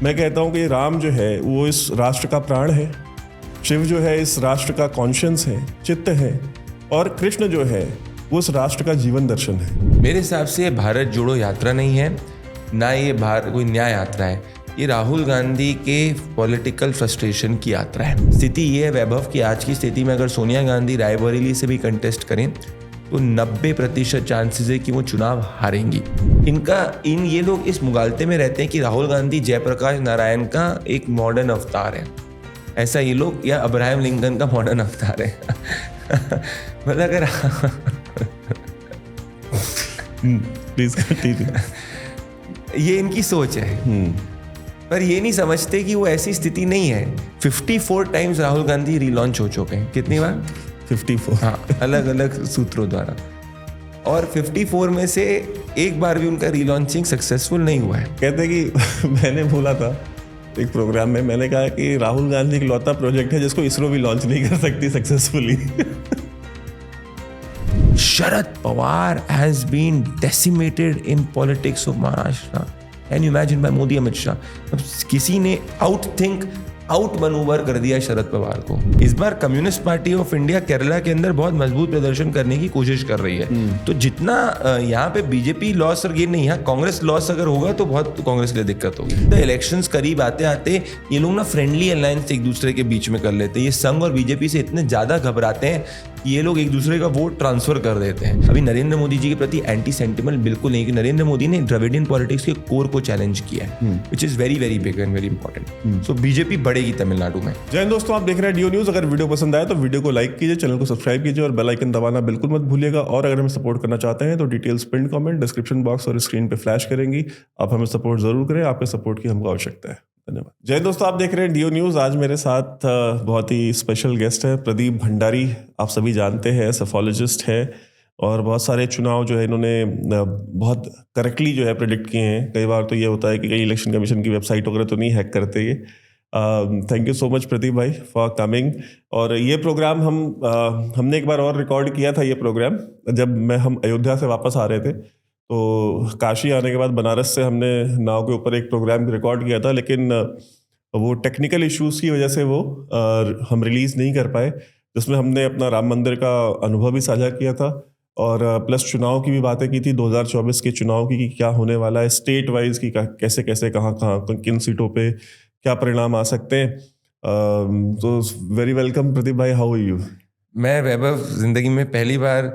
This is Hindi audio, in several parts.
मैं कहता हूँ कि राम जो है वो इस राष्ट्र का प्राण है, शिव जो है इस राष्ट्र का कॉन्शियंस है, चित्त है, और कृष्ण जो है वो इस राष्ट्र का जीवन दर्शन है। मेरे हिसाब से ये भारत जोड़ो यात्रा नहीं है, ना ये कोई न्याय यात्रा है। ये राहुल गांधी के पॉलिटिकल फ्रस्ट्रेशन की यात्रा है। स्थिति ये है वैभव कि आज की स्थिति में अगर सोनिया गांधी रायबरेली से भी कंटेस्ट करें तो 90% चांसेस है कि वो चुनाव हारेंगी। ये लोग इस मुगालते में रहते हैं कि राहुल गांधी जयप्रकाश नारायण का एक मॉडर्न अवतार है, ऐसा ये लोग, या अब्राहम लिंकन का मॉडर्न अवतार है। मतलब अगर ये इनकी सोच है, पर ये नहीं समझते कि वो ऐसी स्थिति नहीं है। 54 टाइम्स राहुल गांधी रीलॉन्च हो चुके हैं। कितनी बार? 54। हाँ, अलग अलग सूत्रों द्वारा। और 54 में से एक बार भी उनका रीलॉन्चिंग सक्सेसफुल नहीं हुआ है। कहते हैं कि मैंने बोला था एक प्रोग्राम में, मैंने कहा कि राहुल गांधी एक लौता प्रोजेक्ट है जिसको इसरो भी लॉन्च नहीं कर सकती successfully. Sharad Pawar has been decimated in politics of Maharashtra. Can you imagine by Modi, Amit Shah? किसी ने आउट मनूवर कर दिया शरद पवार को। इस बार Communist Party of India Kerala के अंदर बहुत मजबूत प्रदर्शन करने की कोशिश कर रही है। तो जितना यहाँ पे बीजेपी लॉस और गेन नहीं, यहाँ कांग्रेस लॉस अगर होगा तो बहुत कांग्रेस के लिए दिक्कत होगी। तो इलेक्शंस करीब आते आते ये लोग ना फ्रेंडली अलायंस एक दूसरे के बीच में कर लेते हैं। ये संघ और बीजेपी से इतने ज्यादा घबराते हैं कि ये लोग एक दूसरे का वोट ट्रांसफर कर देते हैं। अभी नरेंद्र मोदी जी के प्रति एंटी सेंटिमेंट बिल्कुल नहीं, कि नरेंद्र मोदी ने द्रविडियन पॉलिटिक्स के कोर को चैलेंज किया है, which is very very big and very important. So BJP बढ़ेगी तमिलनाडु में। जय हिंद दोस्तों, आप देख रहे हैं DO न्यूज़। अगर वीडियो पसंद आए तो वीडियो को लाइक कीजिए, चैनल को सब्सक्राइब कीजिए और बेल आइकन दबाना बिल्कुल मत भूलिएगा। और अगर हमें सपोर्ट करना चाहते हैं तो details pin comment description box और स्क्रीन पे फ्लैश करेंगी। आप हमें सपोर्ट जरूर करें, आपके सपोर्ट की हमको आवश्यकता है। धन्यवाद। जय हिंद दोस्तों, आप देख रहे हैं DO न्यूज़। आज मेरे साथ बहुत ही स्पेशल गेस्ट है प्रदीप भंडारी। आप सभी जानते हैं, सेफोलॉजिस्ट है और बहुत सारे चुनाव जो है इन्होंने बहुत करेक्टली जो है प्रेडिक्ट किए हैं। कई बार तो ये होता है कि कई इलेक्शन कमीशन की वेबसाइट वगैरह तो नहीं हैक करते ये। Thank you so much Pradeep भाई फॉर कमिंग। और ये प्रोग्राम हमने एक बार और रिकॉर्ड किया था। ये प्रोग्राम जब हम अयोध्या से वापस आ रहे थे, तो काशी आने के बाद बनारस से हमने नाव के ऊपर एक प्रोग्राम रिकॉर्ड किया था, लेकिन वो टेक्निकल इश्यूज़ की वजह से वो हम रिलीज़ नहीं कर पाए, जिसमें हमने अपना राम मंदिर का अनुभव भी साझा किया था और प्लस चुनाव की भी बातें की थी, 2024 के चुनाव की कि क्या होने वाला है, स्टेट वाइज की कैसे कैसे कहाँ किन सीटों पे क्या परिणाम आ सकते हैं। तो वेरी वेलकम प्रदीप भाई, हाउ आर यू? मैं वैभव जिंदगी में पहली बार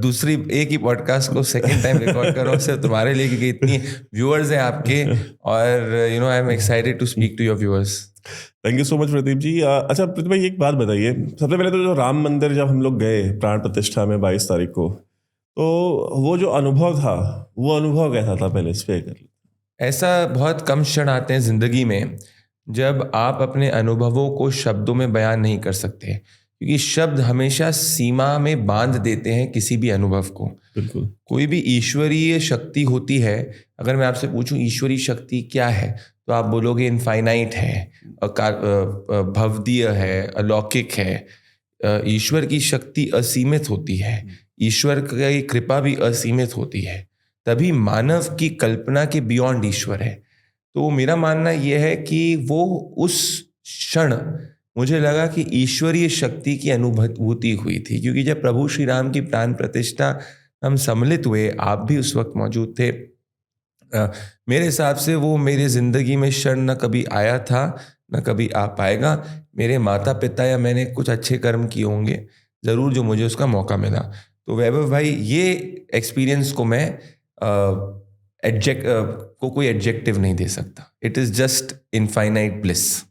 दूसरी एक ही पॉडकास्ट को सेकंड टाइम रिकॉर्ड कर रहा हूँ सिर्फ तुम्हारे लिए, क्योंकि इतनी व्यूअर्स हैं आपके, और I am excited to speak to your viewers. Thank you so much Pradeep ji. अच्छा प्रदीप भाई, एक बात बताइए। सबसे पहले तो जो राम मंदिर जब हम लोग गए प्राण प्रतिष्ठा में 22 तारीख को, तो वो जो अनुभव था, वो अनुभव कैसा था? पहले इस पे कर। ऐसा बहुत कम क्षण आते हैं जिंदगी में जब आप अपने अनुभवों को शब्दों में बयान नहीं कर सकते, क्योंकि शब्द हमेशा सीमा में बांध देते हैं किसी भी अनुभव को। बिल्कुल। कोई भी ईश्वरीय शक्ति होती है, अगर मैं आपसे पूछूं ईश्वरीय शक्ति क्या है, तो आप बोलोगे इनफाइनाइट है, भवदीय है, अलौकिक है। ईश्वर की शक्ति असीमित होती है, ईश्वर की कृपा भी असीमित होती है, तभी मानव की कल्पना के बियॉन्ड ईश्वर है। तो मेरा मानना यह है कि वो उस क्षण मुझे लगा कि ईश्वरीय शक्ति की अनुभूति हुई थी, क्योंकि जब प्रभु श्री राम की प्राण प्रतिष्ठा हम सम्मिलित हुए, आप भी उस वक्त मौजूद थे। मेरे हिसाब से वो मेरे जिंदगी में क्षण न कभी आया था, न कभी आ पाएगा। मेरे माता पिता या मैंने कुछ अच्छे कर्म किए होंगे ज़रूर, जो मुझे उसका मौका मिला। तो वैभव भाई, ये एक्सपीरियंस को मैं कोई एडजेक्टिव नहीं दे सकता। It is just infinite bliss.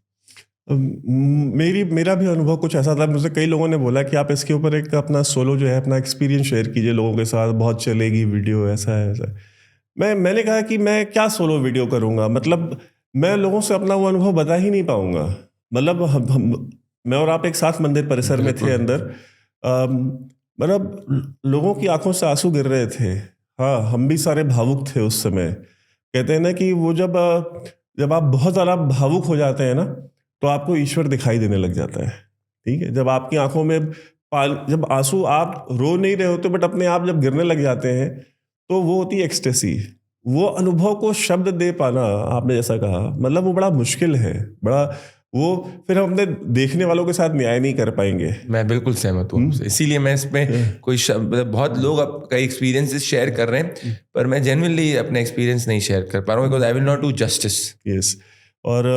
मेरा भी अनुभव कुछ ऐसा था। मुझे कई लोगों ने बोला कि आप इसके ऊपर एक अपना सोलो जो है अपना एक्सपीरियंस शेयर कीजिए लोगों के साथ, बहुत चलेगी वीडियो, ऐसा है ऐसा है। मैंने कहा कि मैं क्या सोलो वीडियो करूँगा, मतलब मैं लोगों से अपना वो अनुभव बता ही नहीं पाऊँगा। मतलब मैं और आप एक साथ मंदिर परिसर में थे अंदर, मतलब लोगों की आंखों से आंसू गिर रहे थे। हाँ, हम भी सारे भावुक थे उस समय। कहते हैं ना कि वो जब आप बहुत ज़्यादा भावुक हो जाते हैं ना, तो आपको ईश्वर दिखाई देने लग जाता है। ठीक है, जब आपकी आंखों में जब आंसू, आप रो नहीं रहे होते बट अपने आप जब गिरने लग जाते हैं, तो वो होती है एक्सटेसी। वो अनुभव को शब्द दे पाना, आपने जैसा कहा, मतलब वो बड़ा मुश्किल है, बड़ा वो फिर हम अपने देखने वालों के साथ न्याय नहीं कर पाएंगे। मैं बिल्कुल सहमत हूँ आपसे, इसीलिए मैं इसमें कोई मतलब बहुत लोग अब कई एक्सपीरियंसेस शेयर कर रहे हैं, पर मैं जेन्युइनली अपना एक्सपीरियंस नहीं शेयर कर पा रहा हूँ, because I will not do justice. Yes. और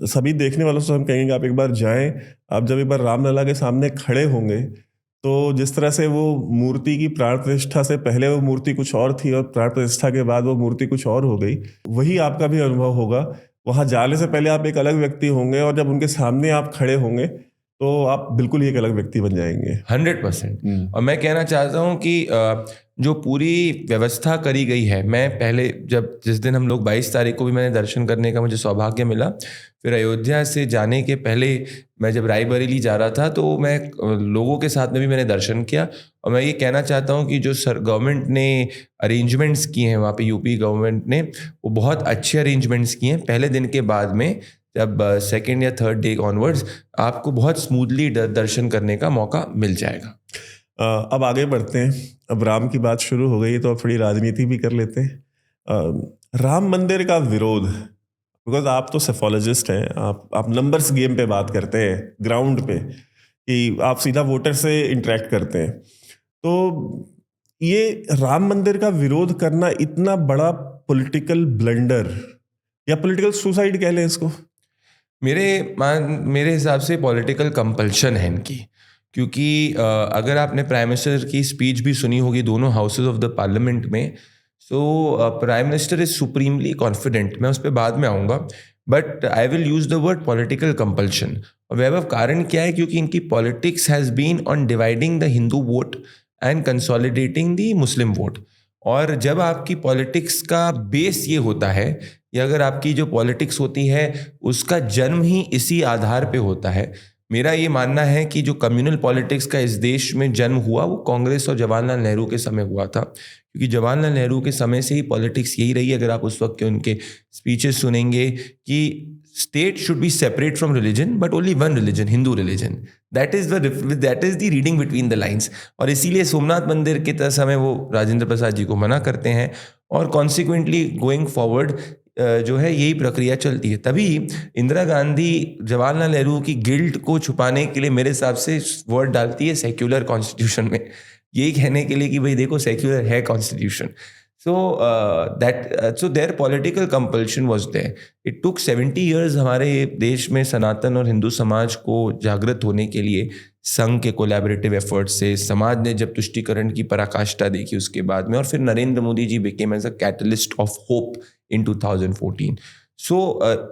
सभी देखने वालों से हम कहेंगे आप एक बार जाएं, आप जब एक बार रामलला के सामने खड़े होंगे तो जिस तरह से वो मूर्ति की प्राण प्रतिष्ठा से पहले वो मूर्ति कुछ और थी और प्राण प्रतिष्ठा के बाद वो मूर्ति कुछ और हो गई, वही आपका भी अनुभव होगा। वहां जाने से पहले आप एक अलग व्यक्ति होंगे और जब उनके सामने आप खड़े होंगे तो आप बिल्कुल ही एक अलग व्यक्ति बन जाएंगे। 100%। और मैं कहना चाहता हूँ कि जो पूरी व्यवस्था करी गई है, मैं पहले जिस दिन हम लोग 22 तारीख को भी मैंने दर्शन करने का मुझे सौभाग्य मिला, फिर अयोध्या से जाने के पहले मैं जब रायबरेली जा रहा था तो मैं लोगों के साथ में भी मैंने दर्शन किया। और मैं ये कहना चाहता हूँ कि जो गवर्नमेंट ने अरेंजमेंट्स किए हैं वहाँ पे, यूपी गवर्नमेंट ने वो बहुत अच्छे अरेंजमेंट्स किए हैं। पहले दिन के बाद में जब सेकेंड या थर्ड डे ऑनवर्ड्स आपको बहुत स्मूथली दर्शन करने का मौका मिल जाएगा। अब आगे बढ़ते हैं। अब राम की बात शुरू हो गई तो अब थोड़ी राजनीति भी कर लेते हैं। राम मंदिर का विरोध, बिकॉज आप तो सेफोलॉजिस्ट हैं, आप नंबर्स गेम पे बात करते हैं, ग्राउंड पे, कि आप सीधा वोटर से इंटरेक्ट करते हैं, तो ये राम मंदिर का विरोध करना इतना बड़ा पॉलिटिकल ब्लंडर या पॉलिटिकल सुसाइड कह लें इसको? मेरे हिसाब से पॉलिटिकल कंपल्शन है इनकी, क्योंकि अगर आपने प्राइम मिनिस्टर की स्पीच भी सुनी होगी दोनों हाउसेज ऑफ द पार्लियामेंट में, so prime minister is supremely confident, मैं उस पर बाद में आऊँगा, but I will use the word political compulsion. और वैभव कारण क्या है? क्योंकि इनकी politics has been on dividing the Hindu vote and consolidating the Muslim vote. और जब आपकी पॉलिटिक्स का बेस ये होता है, या अगर आपकी जो पॉलिटिक्स होती है उसका जन्म ही इसी आधार पे होता है, मेरा ये मानना है कि जो कम्युनल पॉलिटिक्स का इस देश में जन्म हुआ वो कांग्रेस और जवाहरलाल नेहरू के समय हुआ था, क्योंकि जवाहरलाल नेहरू के समय से ही पॉलिटिक्स यही रही। अगर आप उस वक्त के उनके स्पीचेस सुनेंगे कि state should be separate from religion but only one religion, Hindu religion, that is the reading between the lines. और इसीलिए सोमनाथ मंदिर के समय वो राजेंद्र प्रसाद जी को मना करते हैं, और कॉन्सिक्वेंटली गोइंग फॉरवर्ड जो है यही प्रक्रिया चलती है। तभी इंदिरा गांधी जवाहरलाल नेहरू की गिल्ट को छुपाने के लिए मेरे हिसाब से वर्ड डालती है सेक्युलर कॉन्स्टिट्यूशन में, यही कहने के लिए कि भाई देखो सेक्युलर है constitution. So their political compulsion was there. It took 70 years हमारे देश में सनातन और हिंदू समाज को जागृत होने के लिए। संघ के कोलैबोरेटिव एफर्ट से समाज ने जब तुष्टीकरण की पराकाष्ठा देखी उसके बाद में, और फिर Narendra Modi ji became as a catalyst of hope in 2014।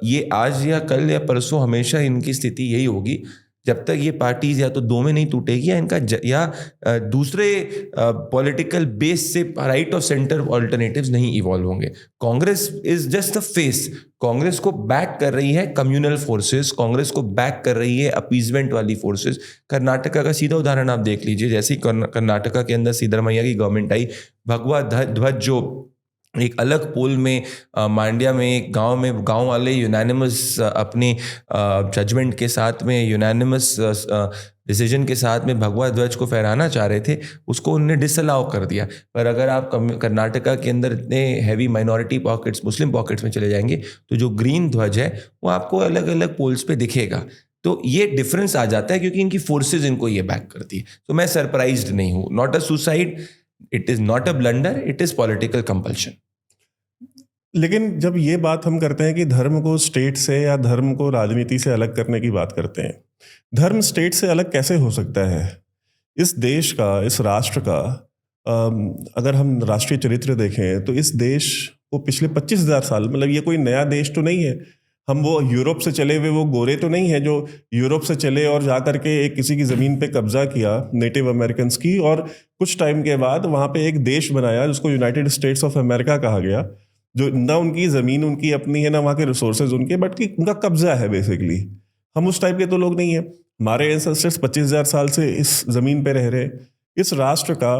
ये आज या कल या परसों हमेशा इनकी स्थिति यही होगी, जब तक ये पार्टीज या तो दो में नहीं टूटेगी या इनका दूसरे पॉलिटिकल बेस से राइट और सेंटर ऑल्टरनेटिव्स नहीं इवॉल्व होंगे। Congress is just the face. Congress को बैक कर रही है कम्युनल फोर्सेस, कांग्रेस को बैक कर रही है अपीजमेंट वाली फोर्सेस। कर्नाटका का सीधा उदाहरण आप देख लीजिए, जैसे ही कर्नाटका के अंदर सिद्धरामैया की गवर्नमेंट आई, भगवा ध्वज जो एक अलग पोल में मांड्या में एक गांव वाले यूनानिमस अपने जजमेंट के साथ में, यूनानिमस डिसीजन के साथ में भगवा ध्वज को फहराना चाह रहे थे, उसको उन्होंने डिसअलाउ कर दिया। पर अगर आप कर्नाटका के अंदर इतने हैवी माइनॉरिटी पॉकेट्स, मुस्लिम पॉकेट्स में चले जाएंगे तो जो ग्रीन ध्वज है वो आपको अलग अलग पोल्स पे दिखेगा। तो ये डिफरेंस आ जाता है क्योंकि इनकी फोर्सेज इनको ये बैक करती है। तो मैं सरप्राइज्ड नहीं हूँ। Not a suicide, it is not a blunder, it is political compulsion. लेकिन जब ये बात हम करते हैं कि धर्म को स्टेट से या धर्म को राजनीति से अलग करने की बात करते हैं, धर्म स्टेट से अलग कैसे हो सकता है? इस देश का, इस राष्ट्र का, अगर हम राष्ट्रीय चरित्र देखें तो इस देश को पिछले 25,000 साल, मतलब ये कोई नया देश तो नहीं है। हम वो यूरोप से चले हुए वो गोरे तो नहीं है जो यूरोप से चले और जा करके एक किसी की ज़मीन पे कब्जा किया, नेटिव अमेरिकन्स की, और कुछ टाइम के बाद वहाँ पे एक देश बनाया जिसको यूनाइटेड स्टेट्स ऑफ अमेरिका कहा गया, जो ना उनकी ज़मीन उनकी अपनी है, ना वहाँ के रिसोर्सेज उनके, बट कि उनका कब्जा है बेसिकली। हम उस टाइप के तो लोग नहीं हैं। हमारे एंसेस्टर्स 25,000 साल से इस ज़मीन पे रह रहे। इस राष्ट्र का,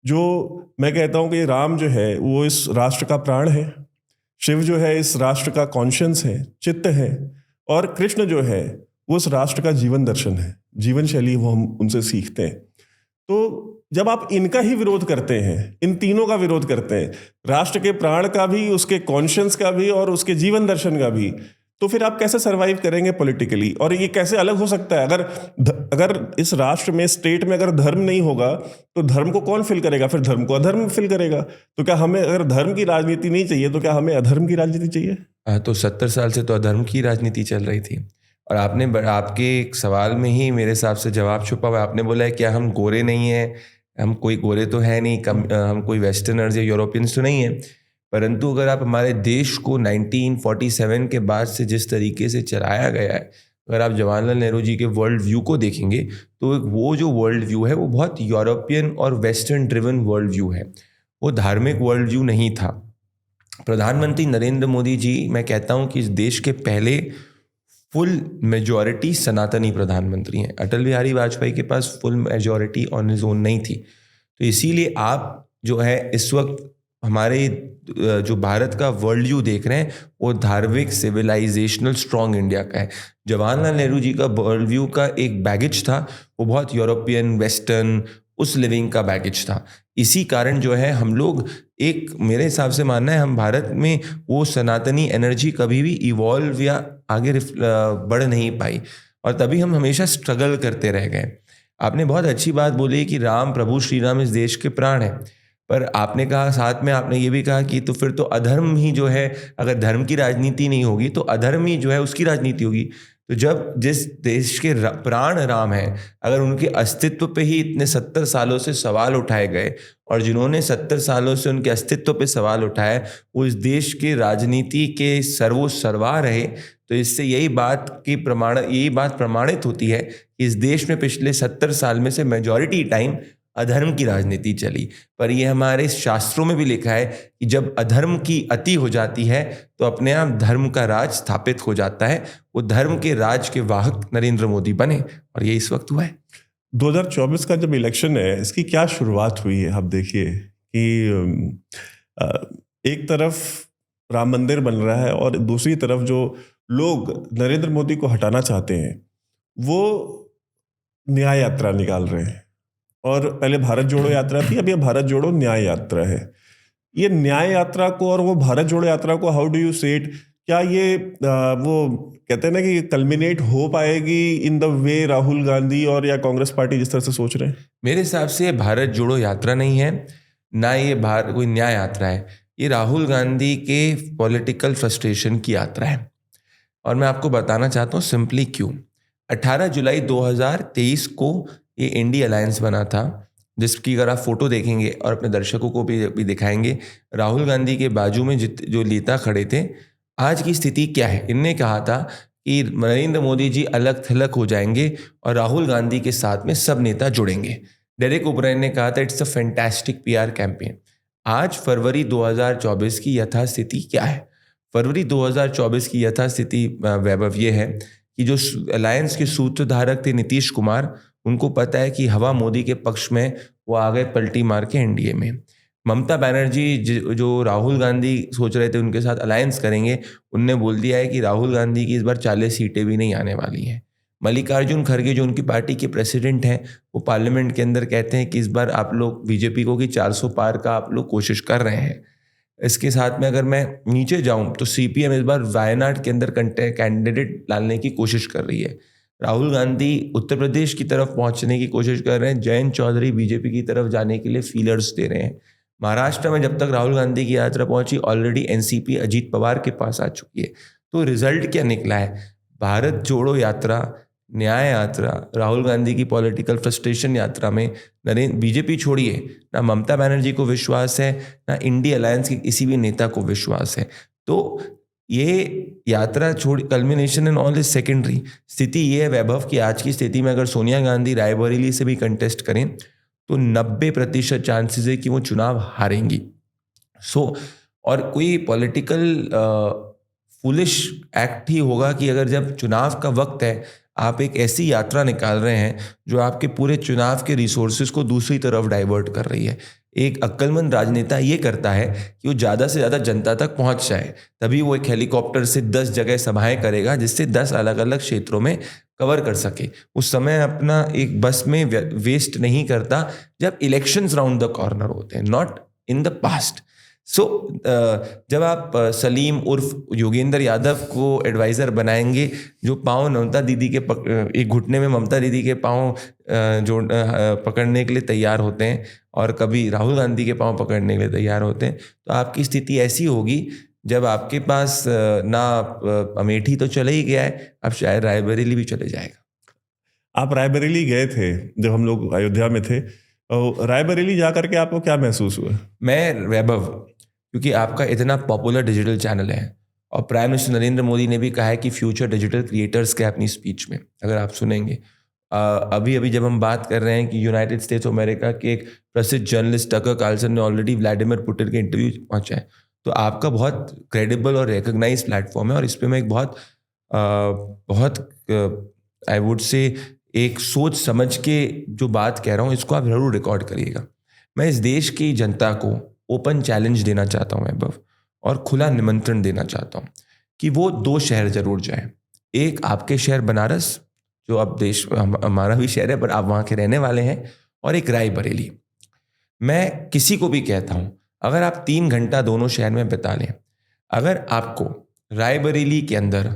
जो मैं कहता हूँ कि राम जो है वो इस राष्ट्र का प्राण है, शिव जो है इस राष्ट्र का कॉन्शियंस है, चित्त है, और कृष्ण जो है वो इस राष्ट्र का जीवन दर्शन है, जीवन शैली वो हम उनसे सीखते हैं। तो जब आप इनका ही विरोध करते हैं, इन तीनों का विरोध करते हैं, राष्ट्र के प्राण का भी, उसके कॉन्शियंस का भी और उसके जीवन दर्शन का भी, तो फिर आप कैसे सरवाइव करेंगे पॉलिटिकली? और ये कैसे अलग हो सकता है? अगर इस राष्ट्र में, स्टेट में अगर धर्म नहीं होगा तो धर्म को कौन फिल करेगा? फिर धर्म को अधर्म फिल करेगा। तो क्या हमें, अगर धर्म की राजनीति नहीं चाहिए, तो क्या हमें अधर्म की राजनीति चाहिए? तो 70 साल से तो अधर्म की राजनीति चल रही थी। और आपके एक सवाल में ही मेरे हिसाब से जवाब छुपा हुआ है। आपने बोला है क्या हम गोरे नहीं हैं? हम कोई गोरे तो है नहीं, हम कोई वेस्टर्नर्स या यूरोपियंस तो नहीं हैं। परंतु अगर आप हमारे देश को 1947 के बाद से जिस तरीके से चलाया गया है, अगर आप जवाहरलाल नेहरू जी के वर्ल्ड व्यू को देखेंगे, तो वो जो वर्ल्ड व्यू है वो बहुत यूरोपियन और वेस्टर्न ड्रिवन वर्ल्ड व्यू है। वो धार्मिक वर्ल्ड व्यू नहीं था। प्रधानमंत्री नरेंद्र मोदी जी, मैं कहता हूँ कि इस देश के पहले फुल मेजॉरिटी सनातनी प्रधानमंत्री हैं। अटल बिहारी वाजपेयी के पास full majority on his own नहीं थी। तो इसीलिए आप जो है इस वक्त हमारे जो भारत का वर्ल्ड व्यू देख रहे हैं वो धार्मिक, सिविलाइजेशनल, स्ट्रॉन्ग इंडिया का है। जवाहरलाल नेहरू जी का वर्ल्ड व्यू का एक बैगेज था, वो बहुत यूरोपियन, वेस्टर्न, उस लिविंग का बैगेज था। इसी कारण जो है हम लोग, एक मेरे हिसाब से मानना है, हम भारत में वो सनातनी एनर्जी कभी भी इवॉल्व या आगे बढ़ नहीं पाई, और तभी हम हमेशा स्ट्रगल करते रह गए। आपने बहुत अच्छी बात बोली कि राम, प्रभु श्री राम इस देश के प्राण हैं, पर आपने कहा, साथ में आपने ये भी कहा कि तो फिर तो अधर्म ही जो है, अगर धर्म की राजनीति नहीं होगी तो अधर्म ही जो है उसकी राजनीति होगी। तो जब जिस देश के प्राण राम हैं, अगर उनके अस्तित्व पे ही इतने 70 सालों से सवाल उठाए गए, और जिन्होंने 70 सालों से उनके अस्तित्व पे सवाल उठाया वो इस देश के राजनीति के सर्वा रहे, तो इससे यही बात प्रमाणित होती है कि इस देश में पिछले 70 साल में से मेजॉरिटी टाइम अधर्म की राजनीति चली। पर ये हमारे शास्त्रों में भी लिखा है कि जब अधर्म की अति हो जाती है तो अपने आप धर्म का राज स्थापित हो जाता है। वो धर्म के राज के वाहक नरेंद्र मोदी बने, और ये इस वक्त हुआ है। 2024 का जब इलेक्शन है, इसकी क्या शुरुआत हुई है? आप देखिए कि एक तरफ राम मंदिर बन रहा है और दूसरी तरफ जो लोग नरेंद्र मोदी को हटाना चाहते हैं वो न्याय यात्रा निकाल रहे हैं। और पहले भारत जोड़ो यात्रा थी, अब ये भारत जोड़ो न्याय यात्रा है। ये न्याय यात्रा को और वो भारत जोड़ो यात्रा को, हाउ डू यू से इट, क्या ये वो कहते हैं ना कि कल्मिनेट हो पाएगी in the way Rahul Gandhi और या कांग्रेस पार्टी जिस तरह से सोच रहे हैं? मेरे हिसाब से भारत जोड़ो यात्रा नहीं है, ना ये कोई न्याय यात्रा है। ये राहुल गांधी के पॉलिटिकल फ्रस्ट्रेशन की यात्रा है, और मैं आपको बताना चाहता हूँ सिंपली क्यों। 18 जुलाई 2023 को ये इंडी अलायंस बना था, जिसकी अगर आप फोटो देखेंगे और अपने दर्शकों को भी दिखाएंगे, राहुल गांधी के बाजू में जो नेता खड़े थे, आज की स्थिति क्या है? इनने कहा था कि नरेंद्र मोदी जी अलग थलग हो जाएंगे और राहुल गांधी के साथ में सब नेता जुड़ेंगे। डेरेक ओब्रायन ने कहा था it's a fantastic PR campaign. आज फरवरी 2024 की यथास्थिति क्या है? फरवरी 2024 की यथास्थिति वैभव ये है कि जो अलायंस के सूत्रधारक थे नीतीश कुमार, उनको पता है कि हवा मोदी के पक्ष में, वो आ गए पलटी मार के NDA में। ममता बनर्जी जो राहुल गांधी सोच रहे थे उनके साथ अलायंस करेंगे, उनने बोल दिया है कि राहुल गांधी की इस बार 40 सीटें भी नहीं आने वाली हैं। मल्लिकार्जुन खड़गे जो उनकी पार्टी के प्रेसिडेंट हैं, वो पार्लियामेंट के अंदर कहते हैं कि इस बार आप लोग बीजेपी को कि 400 पार का आप लोग कोशिश कर रहे हैं। इसके साथ में अगर मैं नीचे जाऊं तो CPM इस बार वायनाड के अंदर कैंडिडेट डालने की कोशिश कर रही है। राहुल गांधी उत्तर प्रदेश की तरफ पहुंचने की कोशिश कर रहे हैं। जयंत चौधरी बीजेपी की तरफ जाने के लिए फीलर्स दे रहे हैं। महाराष्ट्र में जब तक राहुल गांधी की यात्रा पहुंची, ऑलरेडी NCP अजीत पवार के पास आ चुकी है। तो रिजल्ट क्या निकला है? भारत जोड़ो यात्रा, न्याय यात्रा, राहुल गांधी की पॉलिटिकल फ्रस्ट्रेशन यात्रा में बीजेपी छोड़िए, ना ममता बनर्जी को विश्वास है, ना इंडी अलायंस के किसी भी नेता को विश्वास है। तो ये यात्रा छोड़, culmination and all is secondary. स्थिति ये है वैभव कि आज की स्थिति में अगर सोनिया गांधी रायबरेली से भी कंटेस्ट करें तो 90% चांसेस है कि वो चुनाव हारेंगी। और कोई पॉलिटिकल फुलिश एक्ट ही होगा कि अगर जब चुनाव का वक्त है, आप एक ऐसी यात्रा निकाल रहे हैं जो आपके पूरे चुनाव के रिसोर्सेज को दूसरी तरफ डाइवर्ट कर रही है। एक अक्लमंद राजनेता ये करता है कि वो ज़्यादा से ज़्यादा जनता तक पहुंच जाए, तभी वो एक हेलीकॉप्टर से 10 जगह सभाएं करेगा, जिससे 10 अलग अलग क्षेत्रों में कवर कर सके, उस समय अपना एक बस में वेस्ट नहीं करता जब इलेक्शंस राउंड द कॉर्नर होते हैं, नॉट इन द पास्ट। सो जब आप सलीम उर्फ योगेंद्र यादव को एडवाइज़र बनाएंगे, जो पाँव ममता दीदी के एक घुटने में ममता दीदी के पाँव पकड़ने के लिए तैयार होते हैं और कभी राहुल गांधी के पाँव पकड़ने के लिए तैयार होते हैं, तो आपकी स्थिति ऐसी होगी जब आपके पास ना अमेठी तो चले ही गया है, अब शायद रायबरेली भी चले जाएगा। आप रायबरेली गए थे जब हम लोग अयोध्या में थे, रायबरेली जा करके आपको क्या महसूस हुआ? मैं वैभव, क्योंकि आपका इतना पॉपुलर डिजिटल चैनल है और प्राइम मिनिस्टर नरेंद्र मोदी ने भी कहा है कि फ्यूचर डिजिटल क्रिएटर्स के अपनी स्पीच में, अगर आप सुनेंगे, अभी अभी जब हम बात कर रहे हैं कि यूनाइटेड स्टेट्स ऑफ अमेरिका के एक प्रसिद्ध जर्नलिस्ट टकर कार्लसन ने ऑलरेडी व्लादिमीर पुतिन के इंटरव्यू पहुंचा है, तो आपका बहुत क्रेडिबल और रिकग्नाइज प्लेटफॉर्म है और इस पर मैं एक बहुत आई वुड से एक सोच समझ के जो बात कह रहा हूँ, इसको आप जरूर रिकॉर्ड करिएगा। मैं इस देश की जनता को ओपन चैलेंज देना चाहता हूँ वैभव, और खुला निमंत्रण देना चाहता हूँ कि वो 2 शहर जरूर जाएं। एक आपके शहर बनारस, जो अब देश हमारा भी शहर है पर आप वहाँ के रहने वाले हैं, और एक रायबरेली। मैं किसी को भी कहता हूँ, अगर आप 3 घंटा दोनों शहर में बिता लें, अगर आपको रायबरेली के अंदर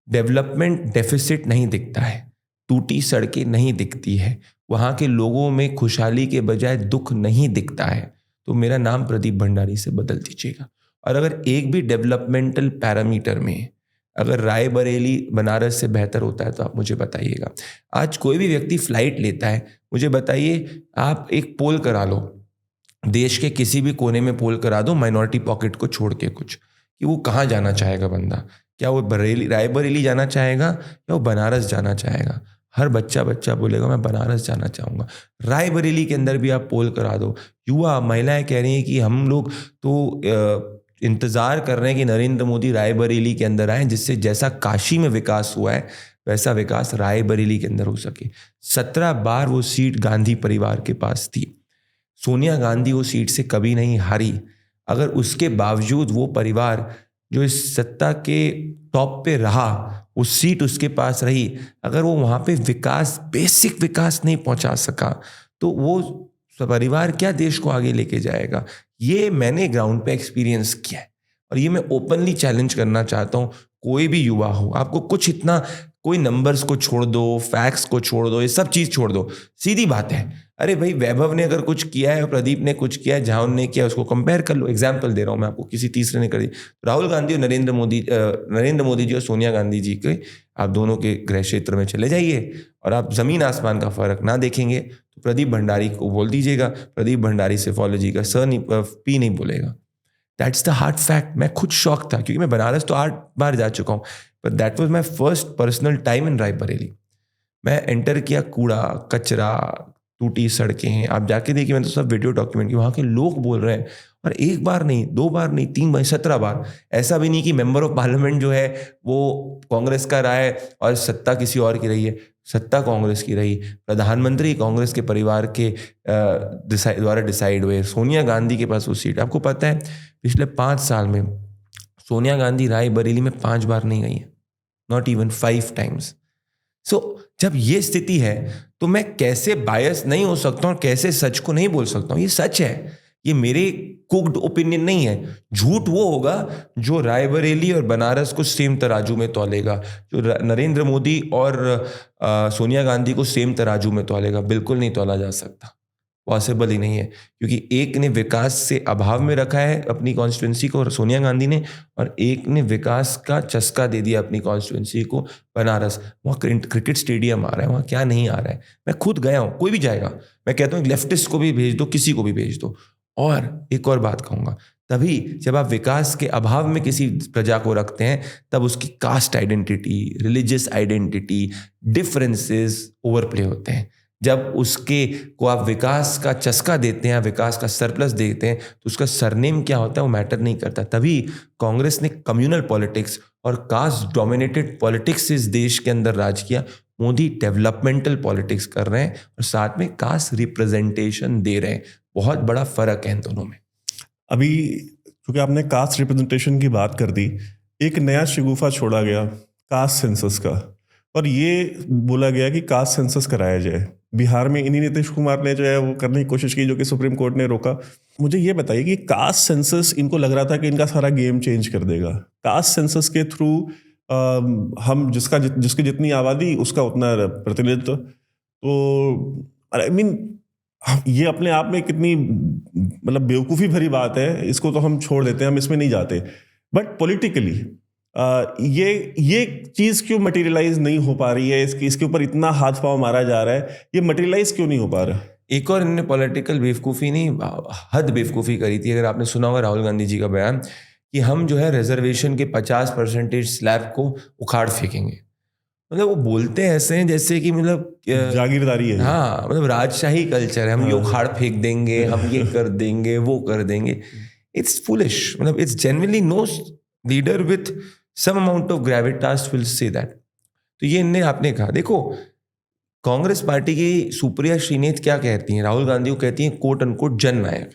डेवलपमेंट डेफिसिट नहीं दिखता है, टूटी सड़कें नहीं दिखती है, वहाँ के लोगों में खुशहाली के बजाय दुख नहीं दिखता है, तो मेरा नाम प्रदीप भंडारी से बदल दीजिएगा। और अगर एक भी डेवलपमेंटल पैरामीटर में अगर रायबरेली बनारस से बेहतर होता है तो आप मुझे बताइएगा। आज कोई भी व्यक्ति फ्लाइट लेता है, मुझे बताइए, आप एक पोल करा लो, देश के किसी भी कोने में पोल करा दो, माइनॉरिटी पॉकेट को छोड़ के कुछ, कि वो कहाँ जाना चाहेगा बंदा, क्या वो रायबरेली जाना चाहेगा या वो बनारस जाना चाहेगा? हर बच्चा बोलेगा मैं बनारस जाना चाहूँगा। रायबरेली के अंदर भी आप पोल करा दो, युवा महिलाएं कह रही हैं कि हम लोग तो इंतज़ार कर रहे हैं कि नरेंद्र मोदी रायबरेली के अंदर आए, जिससे जैसा काशी में विकास हुआ है वैसा विकास रायबरेली के अंदर हो सके। 17 बार वो सीट गांधी परिवार के पास थी, सोनिया गांधी वो सीट से कभी नहीं हारी। अगर उसके बावजूद वो परिवार जो इस सत्ता के टॉप पे रहा, उस सीट उसके पास रही, अगर वो वहाँ पे विकास, बेसिक विकास नहीं पहुँचा सका, तो वो परिवार क्या देश को आगे लेके जाएगा? ये मैंने ग्राउंड पे एक्सपीरियंस किया है और ये मैं ओपनली चैलेंज करना चाहता हूँ। कोई भी युवा हो, आपको कुछ इतना, कोई नंबर्स को छोड़ दो, फैक्ट्स को छोड़ दो, ये सब चीज़ छोड़ दो, सीधी बात है। अरे भाई, वैभव ने अगर कुछ किया है और प्रदीप ने कुछ किया है, जहाँ उन्होंने किया उसको कंपेयर कर लो। एग्जाम्पल दे रहा हूँ मैं आपको, किसी तीसरे ने कर दी। राहुल गांधी और नरेंद्र मोदी जी और सोनिया गांधी जी के, आप दोनों के गृह क्षेत्र में चले जाइए और आप जमीन आसमान का फर्क ना देखेंगे, तो प्रदीप भंडारी को बोल दीजिएगा, प्रदीप भंडारी सेफोलॉजी का पी नहीं बोलेगा। That's the hard fact. मैं खुद शॉक था, क्योंकि मैं बनारस तो 8 बार जा चुका हूँ, but that was my first personal time in Raebareli. मैं एंटर किया, कूड़ा कचरा, टूटी सड़कें हैं, आप जाके देखिए, मैंने तो सब वीडियो डॉक्यूमेंट की। वहाँ के लोग बोल रहे हैं, और 1 बार नहीं, 2 बार नहीं, 3 बार, 17 बार। ऐसा भी नहीं कि मेंबर ऑफ पार्लियामेंट जो है वो कांग्रेस का रहा है और सत्ता किसी और की रही है। सत्ता कांग्रेस की रही, प्रधानमंत्री कांग्रेस के परिवार के द्वारा डिसाइड हुए, सोनिया गांधी के पास वो सीट। आपको पता है पिछले 5 साल में सोनिया गांधी रायबरेली में 5 बार नहीं गई है, नॉट इवन 5 टाइम्स। सो जब ये स्थिति है तो मैं कैसे बायस नहीं हो सकता हूँ, कैसे सच को नहीं बोल सकता हूँ? ये सच है, ये मेरे कुक्ड ओपिनियन नहीं है। झूठ वो होगा जो रायबरेली और बनारस को सेम तराजू में तौलेगा, जो नरेंद्र मोदी और सोनिया गांधी को सेम तराजू में तौलेगा। बिल्कुल नहीं तौला जा सकता, पॉसिबल ही नहीं है, क्योंकि एक ने विकास से अभाव में रखा है अपनी कॉन्स्टिट्यूंसी को, सोनिया गांधी ने, और एक ने विकास का चस्का दे दिया अपनी कॉन्स्टिट्यूंसी को, बनारस। वहाँ क्रिकेट स्टेडियम आ रहा है, वहाँ क्या नहीं आ रहा है? मैं खुद गया हूँ, कोई भी जाएगा, मैं कहता हूँ लेफ्टिस्ट को भी भेज दो, किसी को भी भेज दो। और एक और बात कहूँगा, तभी जब आप विकास के अभाव में किसी प्रजा को रखते हैं, तब उसकी caste identity, religious identity, differences overplay होते हैं। जब उसके को आप विकास का चस्का देते हैं, विकास का सरप्लस देते हैं, तो उसका सरनेम क्या होता है वो मैटर नहीं करता। तभी कांग्रेस ने कम्युनल पॉलिटिक्स और कास्ट डोमिनेटेड पॉलिटिक्स इस देश के अंदर राज किया। मोदी डेवलपमेंटल पॉलिटिक्स कर रहे हैं और साथ में कास्ट रिप्रेजेंटेशन दे रहे हैं। बहुत बड़ा फर्क है इन दोनों में। अभी क्योंकि आपने कास्ट रिप्रेजेंटेशन की बात कर दी, एक नया शगुफा छोड़ा गया कास्ट सेंसस का, और ये बोला गया कि कास्ट सेंसस कराया जाए। बिहार में इन्हीं नीतीश कुमार ने जो है वो करने की कोशिश की, जो कि सुप्रीम कोर्ट ने रोका। मुझे ये बताइए कि कास्ट सेंसस, इनको लग रहा था कि इनका सारा गेम चेंज कर देगा। कास्ट सेंसस के थ्रू हम जिसकी जितनी आबादी उसका उतना प्रतिनिधित्व, तो आई मीन ये अपने आप में कितनी मतलब बेवकूफ़ी भरी बात है। इसको तो हम छोड़ देते हैं, हम इसमें नहीं जाते। बट पॉलिटिकली ये चीज़ क्यों मटेरियलाइज नहीं हो पा रही है? इसके ऊपर इतना हाथ पांव मारा जा रहा है, ये मटेरियलाइज क्यों नहीं हो पा रहा? एक और इन्होंने पॉलिटिकल बेवकूफ़ी नहीं, हद बेवकूफ़ी करी थी। अगर आपने सुना होगा राहुल गांधी जी का बयान कि हम जो है रिजर्वेशन के 50% स्लैब को उखाड़ फेंकेंगे। मतलब वो बोलते ऐसे हैं जैसे कि मतलब जागीरदारी है। हाँ, मतलब राजशाही कल्चर है, हम ये उखाड़ फेंक देंगे, हम ये कर देंगे, वो कर देंगे। It's foolish. मतलब it's genuinely no leader with some amount of gravitas will say that. तो ये इनने आपने कहा, देखो कांग्रेस पार्टी की सुप्रिया श्रीनेत क्या कहती हैं, राहुल गांधी को कहती हैं कोट अनकोट जन नायक।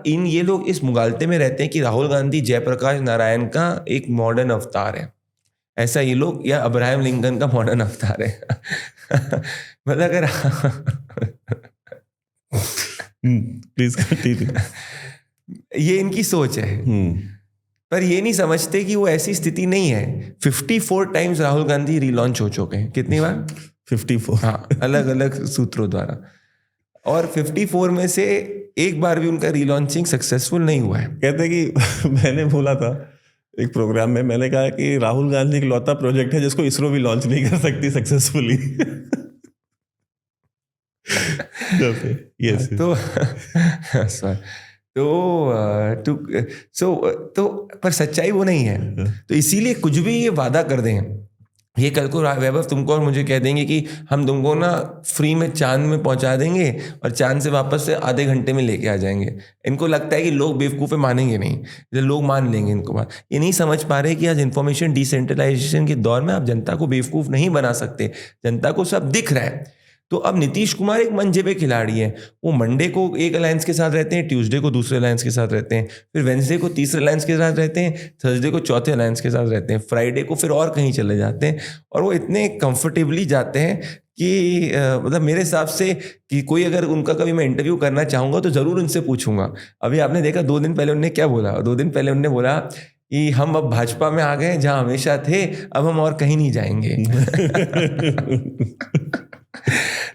ये लोग इस मुगालते में रहते हैं कि राहुल गांधी जयप्रकाश नारायण का एक मॉडर्न अवतार है, ऐसा ये लोग, या अब्राहम लिंकन का मॉडर्न अवतार है। मतलब अगर प्लीज कंटिन्यू। ये इनकी सोच है, पर ये नहीं समझते कि वो ऐसी स्थिति नहीं है। 54 टाइम्स राहुल गांधी रिलॉन्च हो चुके हैं। कितनी बार? 54। हाँ, अलग अलग सूत्रों द्वारा। और 54 में से एक बार भी उनका रिलॉन्चिंग सक्सेसफुल नहीं हुआ है। कहते हैं कि मैंने बोला था एक प्रोग्राम में, मैंने कहा कि राहुल गांधी एक लौता प्रोजेक्ट है जिसको इसरो भी लॉन्च नहीं कर सकती सक्सेसफुली। यस। तो पर सच्चाई वो नहीं है। तो इसीलिए कुछ भी ये वादा कर दें, ये कल को वैभव तुमको और मुझे कह देंगे कि हम तुमको ना फ्री में चांद में पहुंचा देंगे और चांद से वापस से आधे घंटे में लेके आ जाएंगे। इनको लगता है कि लोग बेवकूफ़ मानेंगे नहीं, जब लोग मान लेंगे इनको बात। ये नहीं समझ पा रहे कि आज इंफॉर्मेशन डिसेंट्रलाइजेशन के दौर में आप जनता को बेवकूफ़ नहीं बना सकते। जनता को सब दिख रहा है। तो अब नीतीश कुमार एक मंजेबे खिलाड़ी है। वो मंडे को एक अलायंस के साथ रहते हैं, ट्यूसडे को दूसरे अलायंस के साथ रहते हैं, फिर वेंसडे को तीसरे अलायंस के साथ रहते हैं, थर्सडे को चौथे अलायंस के साथ रहते हैं, फ्राइडे को फिर और कहीं चले जाते हैं। और वो इतने कंफर्टेबली जाते हैं कि मतलब मेरे हिसाब से कि कोई अगर उनका कभी मैं इंटरव्यू करना चाहूँगा तो ज़रूर उनसे पूछूंगा। अभी आपने देखा 2 दिन पहले उन्होंने क्या बोला? 2 दिन पहले उन्होंने बोला कि हम अब भाजपा में आ गए, जहाँ हमेशा थे, अब हम और कहीं नहीं जाएंगे।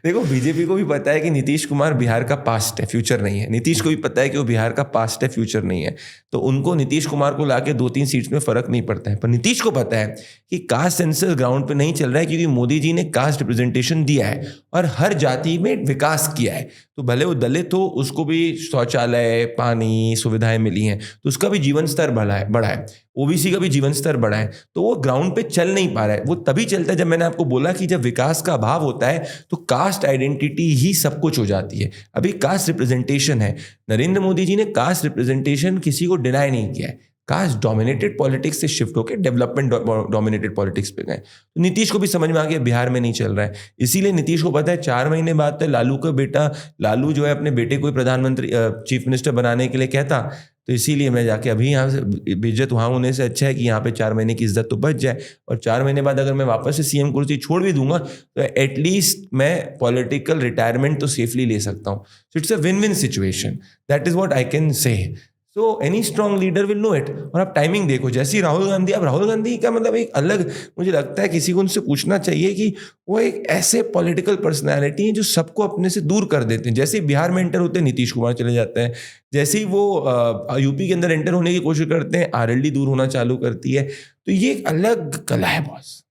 देखो, बीजेपी को भी पता है कि नीतीश कुमार बिहार का पास्ट है, फ्यूचर नहीं है। नीतीश को भी पता है कि वो बिहार का पास्ट है, फ्यूचर नहीं है। तो उनको नीतीश कुमार को लाके 2-3 सीट्स में फर्क नहीं पड़ता है। पर नीतीश को पता है कि कास्ट सेंसस ग्राउंड पे नहीं चल रहा है, क्योंकि मोदी जी ने कास्ट रिप्रेजेंटेशन दिया है और हर जाति में विकास किया है। तो भले वो दलित हो, उसको भी शौचालय, पानी, सुविधाएं मिली हैं, तो उसका भी जीवन स्तर बढ़ा है। ओबीसी का भी जीवन स्तर बढ़ा है। तो वो ग्राउंड पे चल नहीं पा रहा है। वो तभी चलता है जब मैंने आपको बोला कि जब विकास का अभाव होता है तो कास्ट आइडेंटिटी ही सब कुछ हो जाती है। अभी कास्ट रिप्रेजेंटेशन है। नरेंद्र मोदी जी ने कास्ट रिप्रेजेंटेशन किसी को डिनाई नहीं किया है। कास्ट डोमिनेटेड पॉलिटिक्स से शिफ्ट होकर डेवलपमेंट डोमिनेटेड पॉलिटिक्स पे गए। तो नीतीश को भी समझ में आ गया बिहार में नहीं चल रहा है। इसीलिए नीतीश को पता है 4 महीने बाद तो लालू का बेटा, लालू जो है अपने बेटे को प्रधानमंत्री चीफ मिनिस्टर बनाने के लिए कहता। तो इसीलिए मैं जाके अभी यहाँ से बेइज्जत वहाँ होने से अच्छा है कि यहाँ पे 4 महीने की इज्जत तो बच जाए। और 4 महीने बाद अगर मैं वापस से सीएम कुर्सी छोड़ भी दूंगा तो एटलीस्ट मैं पॉलिटिकल रिटायरमेंट तो सेफली ले सकता हूँ। So it's a win win situation. That is what I can say. So any strong leader will know it. और आप टाइमिंग देखो, जैसे राहुल गांधी, अब राहुल गांधी का मतलब एक अलग, मुझे लगता है किसी को उनसे पूछना चाहिए कि वो एक ऐसे पॉलिटिकल पर्सनैलिटी हैं जो सबको अपने से दूर कर देते हैं। जैसे ही बिहार में एंटर होते हैं नीतीश कुमार चले जाते हैं, जैसे ही वो यूपी के अंदर एंटर होने की कोशिश करते हैं आरएलडी दूर होना चालू करती है। तो ये एक अलग कला है बॉस।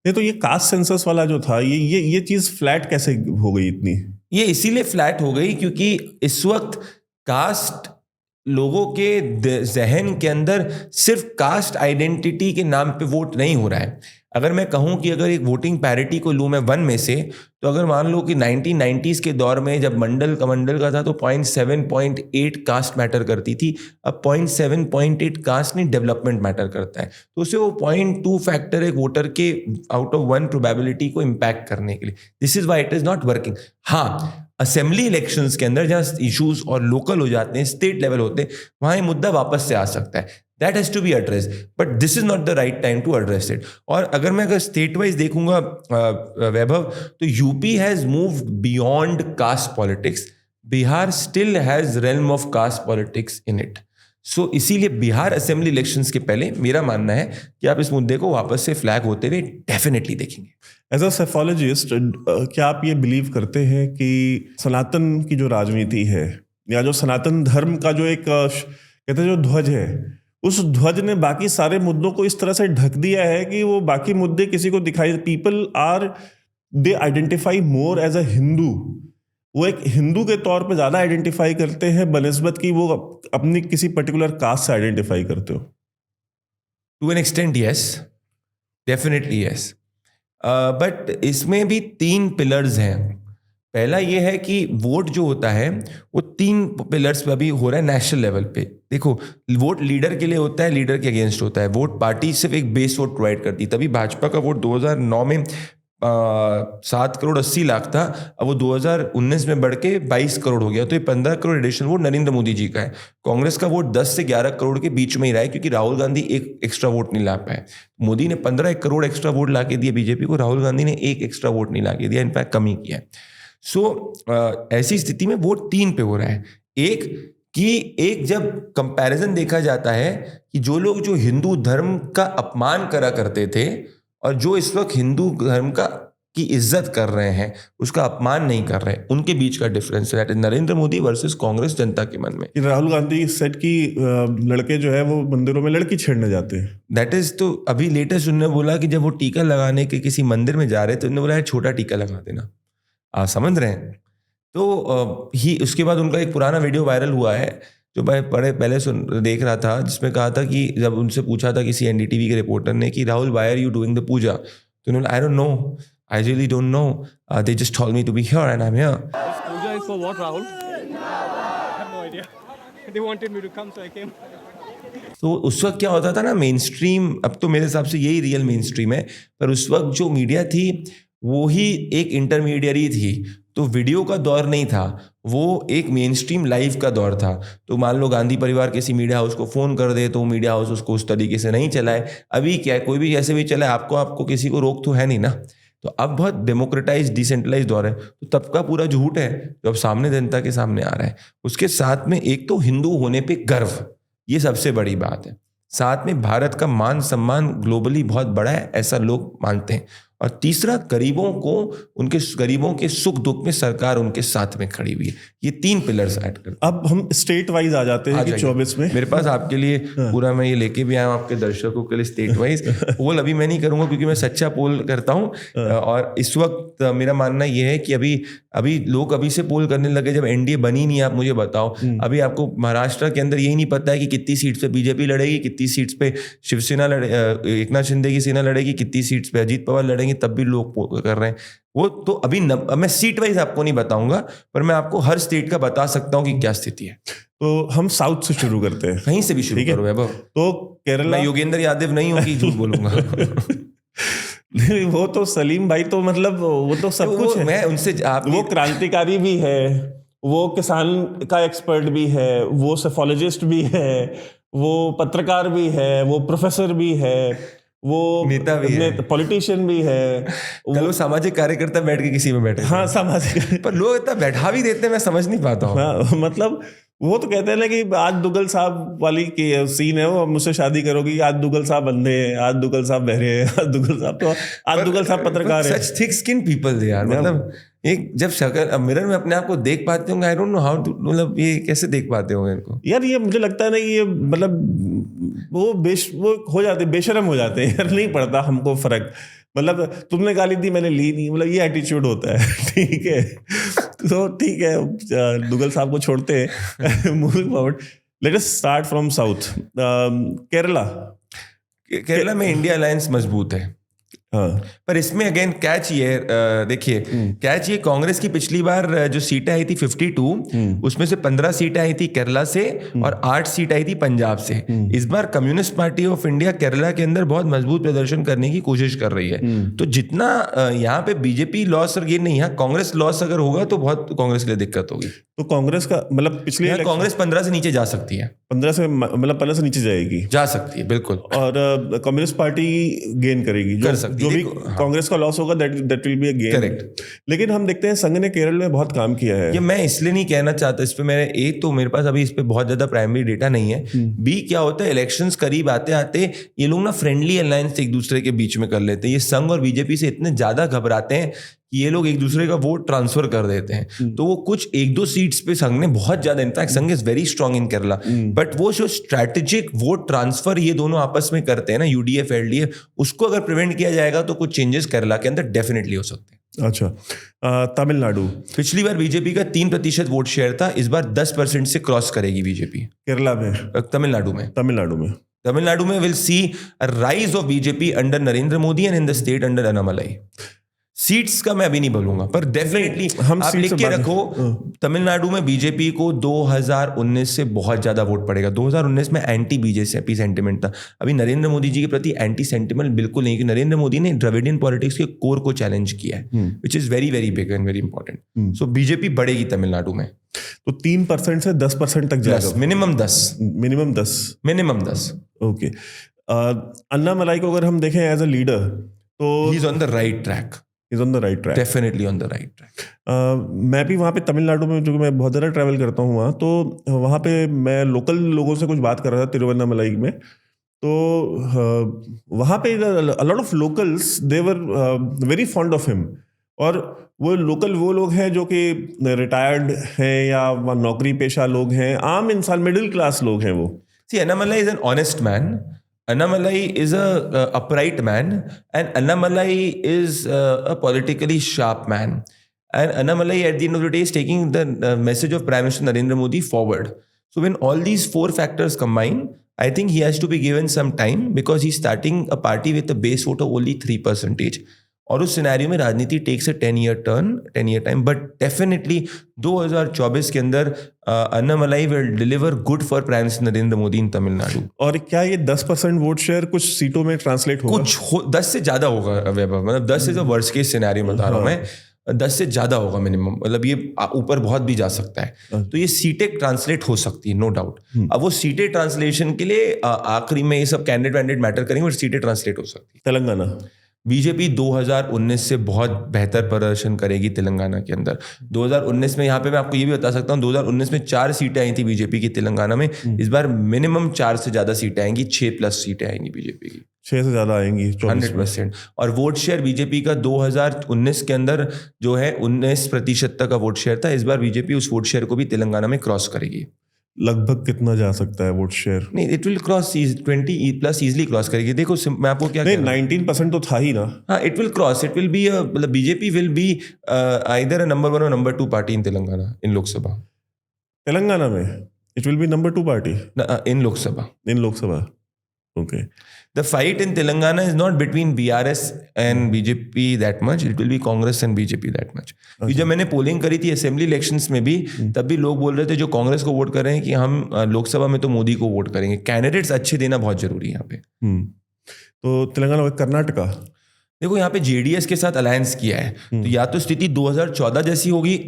ये तो ये कास्ट सेंसस वाला जो था, ये चीज़ फ्लैट कैसे हो गई इतनी? ये इसीलिए फ्लैट हो गई क्योंकि इस वक्त कास्ट लोगों के जहन के अंदर सिर्फ कास्ट आइडेंटिटी के नाम पे वोट नहीं हो रहा है। अगर मैं कहूं कि अगर एक वोटिंग पैरिटी को लूं मैं 1 में से, तो अगर मान लो कि 1990s के दौर में जब मंडल का था तो 0.7-0.8 कास्ट मैटर करती थी। अब 0.7-0.8 कास्ट नहीं, डेवलपमेंट मैटर करता है। तो उसे वो 0.2 फैक्टर एक वोटर के आउट ऑफ 1 प्रोबेबिलिटी को इम्पैक्ट करने के लिए। This is why it is not working. हाँ, असेंबली इलेक्शंस के अंदर जहाँ इश्यूज और लोकल हो जाते हैं, स्टेट लेवल होते हैं, वहाँ ये मुद्दा वापस से आ सकता है. That has to be address, but this is not the right time to address it. और अगर स्टेट वाइज देखूंगा वैभव, तो UP has moved beyond caste politics. Bihar still has realm of caste politics in it. So इसीलिए बिहार असेंबली इलेक्शंस के पहले मेरा मानना है कि आप इस मुद्दे को वापस से फ्लैग होते हुए डेफिनेटली देखेंगे. एज अ साइकोलॉजिस्ट, क्या आप ये बिलीव करते हैं कि सनातन की जो राजनीति है या जो सनातन धर्म का जो एक कहते हैं जो ध्वज है, उस ध्वज ने बाकी सारे मुद्दों को इस तरह से ढक दिया है कि वो बाकी मुद्दे किसी को दिखाई, people are they identify more as a Hindu. वो एक हिंदू के तौर पे ज्यादा आइडेंटिफाई करते हैं बनिस्बत की वो अपनी किसी पर्टिकुलर कास्ट से आइडेंटिफाई करते हो. To an extent yes, definitely yes. But इसमें भी 3 पिलर्स हैं. पहला ये है कि वोट जो होता है वो 3 पिलर्स पे अभी हो रहा है नेशनल लेवल पे. देखो, वोट लीडर के लिए होता है, लीडर के अगेंस्ट होता है. वोट पार्टी सिर्फ एक बेस वोट प्रोवाइड करती. तभी भाजपा का वोट 2009 में 7 करोड़ 80 लाख था, अब वो 2019 में बढ़ के 22 करोड़ हो गया. तो ये 15 करोड़ एडिशनल वोट नरेंद्र मोदी जी का है. कांग्रेस का वोट 10 से 11 करोड़ के बीच में ही रहा है, क्योंकि राहुल गांधी एक एक्स्ट्रा वोट नहीं ला पाए. मोदी ने 15 करोड़ एक्स्ट्रा वोट ला के दिए बीजेपी को, राहुल गांधी ने एक एक्स्ट्रा वोट नहीं ला के दिया, इनफैक्ट कमी किया है. सो ऐसी स्थिति में वोट 3 पे हो रहा है. एक जब कंपैरिजन देखा जाता है कि जो लोग जो हिंदू धर्म का अपमान करा करते थे और जो इस वक्त हिंदू धर्म की इज्जत कर रहे हैं, उसका अपमान नहीं कर रहे हैं, उनके बीच का डिफरेंस है. नरेंद्र मोदी वर्सेस कांग्रेस जनता के मन में. राहुल गांधी सेट की लड़के जो है वो मंदिरों में लड़की छेड़ने जाते हैं. दैट इज, तो अभी लेटेस्ट उन्होंने बोला कि जब वो टीका लगाने के किसी मंदिर में जा रहे थे, उन्होंने बोला है छोटा टीका लगा देना. आप समझ रहे हैं. तो उसके बाद उनका एक पुराना वीडियो वायरल हुआ है जो मैं पहले देख रहा था, जिसमें कहा था कि जब उनसे पूछा था किसी एनडीटीवी के रिपोर्टर ने कि Rahul why are you doing the puja, तो उन्होंने I don't know, I really don't know, they just told me to be here and I am here. This puja is for what, Rahul? I have no idea. They wanted me to come, so I came. तो उस वक्त क्या होता था ना, मेन स्ट्रीम, अब तो मेरे हिसाब से यही रियल मेन स्ट्रीम है, पर उस वक्त जो मीडिया थी वो ही एक इंटरमीडियरी थी. तो वीडियो का दौर नहीं था, वो एक मेन स्ट्रीम लाइव का दौर था. तो मान लो गांधी परिवार किसी मीडिया हाउस को फ़ोन कर दे तो मीडिया हाउस उसको उस तरीके से नहीं चलाए. अभी क्या है, कोई भी जैसे भी चलाए, आपको किसी को रोक तो है नहीं ना. तो अब बहुत डेमोक्रेटाइज डिसेंट्रलाइज दौर है. तो तब का पूरा झूठ है जो अब सामने जनता के सामने आ रहा है. उसके साथ में एक तो हिंदू होने पे गर्व, ये सबसे बड़ी बात है. साथ में भारत का मान सम्मान ग्लोबली बहुत बड़ा है, ऐसा लोग मानते हैं. और तीसरा, गरीबों के सुख दुख में सरकार उनके साथ में खड़ी हुई है. ये 3 पिलर्स ऐड करते हैं. अब हम स्टेट वाइज आ जाते हैं कि 24 में मेरे पास आपके लिए पूरा, मैं ये लेके भी आया हूँ आपके दर्शकों के लिए स्टेट वाइज पोल. अभी मैं नहीं करूंगा क्योंकि मैं सच्चा पोल करता हूँ. और इस वक्त मेरा मानना ये है कि अभी लोग अभी से पोल करने लगे, जब एनडीए बनी नहीं. आप मुझे बताओ, अभी आपको महाराष्ट्र के अंदर यही नहीं पता है कि कितनी सीट्स पे बीजेपी लड़ेगी, कितनी सीट्स पे शिवसेना एकनाथ शिंदे की सेना लड़ेगी, कितनी सीट्स पे अजीत पवार लड़ेंगे, तब भी लोग कर रहे हैं. वो तो अभी मैं सीट वाइज आपको नहीं बताऊंगा, पर मैं आपको हर स्टेट का बता सकता हूँ कि क्या स्थिति है. तो हम साउथ से शुरू करते हैं. कहीं से भी शुरू करो वैभव. तो केरला, मैं योगेंद्र यादव नहीं हूँ कि झूठ बोलूंगा. नहीं, वो तो सलीम भाई तो मतलब वो तो सब कुछ है. मैं उनसे वो क्रांतिकारी भी है, वो किसान का एक्सपर्ट भी है, वो सेफोलॉजिस्ट भी है, वो पत्रकार भी है, वो प्रोफेसर भी है, वो नेता भी है, पॉलिटिशियन भी है. कल वो सामाजिक कार्यकर्ता बैठ के किसी में बैठे. हाँ, सामाजिक, पर लोग इतना बैठा भी देते हैं, मैं समझ नहीं पाता हूँ. हाँ, मतलब वो तो कहते हैं ना कि आज दुगल साहब वाली सीन है, वो मुझसे शादी करोगी, आज दुगल साहब अंधे हैं, आज दुगल साहब बहरे हैं, आज दुगल साहब तो आज दुगल साहब पत्रकार है. सच थिक स्किन पीपल दे यार. मतलब एक जब शक्ल मिरर में अपने आप को देख पाते होंगे, आई डोंट नो हाउ, मतलब ये कैसे देख पाते होंगे इनको यार. ये मुझे लगता है ना कि ये मतलब वो हो जाते, बेशरम हो जाते हैं यार. नहीं पड़ता हमको फर्क, मतलब तुमने गाली दी मैंने ली नहीं, मतलब ये एटीट्यूड होता है. ठीक है, तो ठीक है, दुगल साहब को छोड़ते हैं. Moving forward, let us start from south. Kerala में इंडिया अलायंस मजबूत है. हाँ पर इसमें अगेन कैच ये देखिए, कैच ये कांग्रेस की पिछली बार जो सीटें आई थी 52, उसमें से 15 सीटें आई थी केरला से और 8 सीट आई थी पंजाब से। इस बार Communist Party of India Kerala के अंदर बहुत मजबूत प्रदर्शन करने की कोशिश कर रही है। तो जितना यहाँ पे बीजेपी लॉस और गेन नहीं, यहाँ कांग्रेस लॉस अगर होगा तो बहुत कांग्रेस के लिए दिक्कत होगी। तो कांग्रेस का मतलब पिछले कांग्रेस 15 से नीचे जा सकती है, 15 से मतलब 15 से नीचे जाएगी, जा सकती है बिल्कुल। और कम्युनिस्ट पार्टी गेन करेगी, कर सकती जो है, भी हाँ। कांग्रेस का लॉस होगा that will be a gain. Correct. लेकिन हम देखते हैं संघ ने केरल में बहुत काम किया है। ये मैं इसलिए नहीं कहना चाहता इस पे, मेरे पास अभी इस पे बहुत ज्यादा प्राइमरी डेटा नहीं है। बी क्या होता है, इलेक्शंस करीब आते आते ये लोग ना फ्रेंडली अलायंस एक दूसरे के बीच में कर लेते हैं। ये संघ और बीजेपी से इतने ज्यादा घबराते हैं कि ये लोग एक दूसरे का वोट ट्रांसफर कर देते हैं। तो वो कुछ 1-2 सीट्स पे संघ ने बहुत ज्यादा, इनफैक्ट संघ is very strong in Kerala, but वो जो स्ट्रैटेजिक वोट ट्रांसफर ये दोनों आपस में करते हैं ना, यूडीएफ एलडीएफ, उसको अगर प्रिवेंट किया जाएगा तो कुछ चेंजेस केरला के अंदर डेफिनेटली हो सकते हैं। अच्छा, तमिलनाडु, पिछली बार बीजेपी का 3% वोट शेयर था, इस बार 10% से क्रॉस करेगी बीजेपी। केरला में, तमिलनाडु में will see a rise of BJP under Narendra Modi and in the state under Annamalai. Seats का मैं अभी नहीं बोलूंगा, पर डेफिनेटली आप लिख के रखो, तमिलनाडु में बीजेपी को 2019 से बहुत ज्यादा वोट पड़ेगा। 2019 में एंटी बीजेपी सेंटिमेंट था, अभी नरेंद्र मोदी जी के प्रति एंटी सेंटिमेंट बिल्कुल नहीं, क्योंकि नरेंद्र मोदी ने द्रविडियन पॉलिटिक्स के कोर को चैलेंज किया है, which is very very big and very important. So BJP बढ़ेगी तमिलनाडु में, तो 3% से 10% तक जाएगा, मिनिमम 10। ओके। अन्नामलाई को अगर हम देखें एज अ लीडर, तो he is on the right track, definitely on the right track. मैं भी वहाँ पे तमिलनाडु में, जो मैं बहुत ज़्यादा ट्रैवल करता हूँ वहाँ, तो वहाँ पे मैं लोकल लोगों से कुछ बात कर रहा था तिरुवन्नामलाई में, तो वहाँ पे a lot of locals they were very fond of him. और वो लोकल वो लोग हैं जो कि रिटायर्ड हैं या नौकरी पेशा लोग हैं, आम इंसान, मिडिल क्लास लोग हैं वो। See, Annamalai is an honest man. Annamalai is a upright man, and Annamalai is a politically sharp man. And Annamalai, at the end of the day, is taking the message of Prime Minister Narendra Modi forward. So when all these 4 factors combine, I think he has to be given some time, because he's starting a party with a base vote of only 3%. और उस सिनेरियो में राजनीति takes a 10 year time, but definitely 2024 के अंदर Annamalai will deliver good for prime minister Narendra Modi in Tamil Nadu. और क्या ये 10% वोट शेयर कुछ सीटों में ट्रांसलेट होगा? 10 से ज्यादा होगा वैभव, मतलब 10 is a worst case scenario बता रहा हूँ मैं, 10 से ज्यादा होगा मिनिमम, मतलब ये ऊपर बहुत भी जा सकता है। तो ये सीटें ट्रांसलेट हो सकती है, नो डाउट। अब वो सीटें ट्रांसलेशन के लिए आखिरी में ये सब कैंडिडेट मैटर करेंगे, और सीटें ट्रांसलेट हो सकती है। तेलंगाना, बीजेपी 2019 से बहुत बेहतर प्रदर्शन करेगी तेलंगाना के अंदर। 2019 में, यहाँ पे मैं आपको ये भी बता सकता हूँ, 2019 में 4 सीटें आई थी बीजेपी की तेलंगाना में, इस बार मिनिमम 4 से ज्यादा सीटें आएंगी, 6+ सीटें आएंगी बीजेपी की, 6 से ज्यादा आएंगी 100%। और वोट शेयर बीजेपी का 2019 के अंदर जो है 19% तक का वोट शेयर था, इस बार बीजेपी उस वोट शेयर को भी तेलंगाना में क्रॉस करेगी। लगभग कितना जा सकता है वोट शेयर? नहीं, it will cross 20+ easily cross करेगी। देखो मैं आपको क्या, नहीं 19% तो था ही ना। हाँ, it will cross, it will be, मतलब BJP will be either a number 1 और number 2 party in Telangana, in Lok Sabha. Telangana में it will be number 2 party in Lok Sabha. Okay. The fight in Telangana is not between BRS and BJP that much. It will be Congress and BJP that much. जब मैंने पोलिंग करी थी असेंबली इलेक्शंस में भी, तब भी लोग बोल रहे थे जो कांग्रेस को वोट कर रहे हैं कि हम लोकसभा में तो मोदी को वोट करेंगे। कैंडिडेट्स अच्छे देना बहुत जरूरी है यहाँ पे। तो तेलंगाना, कर्नाटका, देखो यहाँ पे जेडीएस के साथ अलायंस किया है, तो या तो स्थिति 2014 जैसी होगी,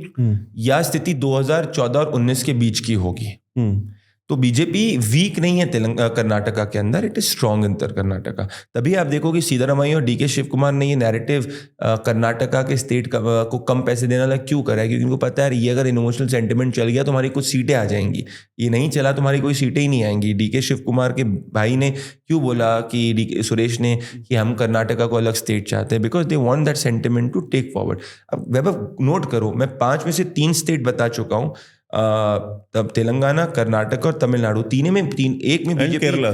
या स्थिति 2014 और 19 के बीच की होगी। तो बीजेपी वीक नहीं है कर्नाटका के अंदर, it is strong in Karnataka. तभी आप देखो कि सीतारमैया और डीके शिव कुमार ने ये नैरेटिव कर्नाटका के स्टेट को कम पैसे देने वाला क्यों करा है, क्योंकि उनको पता है ये अगर इमोशनल सेंटिमेंट चल गया तो हमारी कुछ सीटें आ जाएंगी, ये नहीं चला तो हमारी कोई सीटें ही नहीं आएंगी। डीके शिव कुमार के भाई ने क्यों बोला कि सुरेश ने कि हम कर्नाटका को अलग स्टेट चाहते हैं, because they want that sentiment to take forward. अब वैभव नोट करो, मैं 5 में से 3 स्टेट बता चुका हूँ, तब तेलंगाना, कर्नाटक और तमिलनाडु, एक में बीजेपी, केरला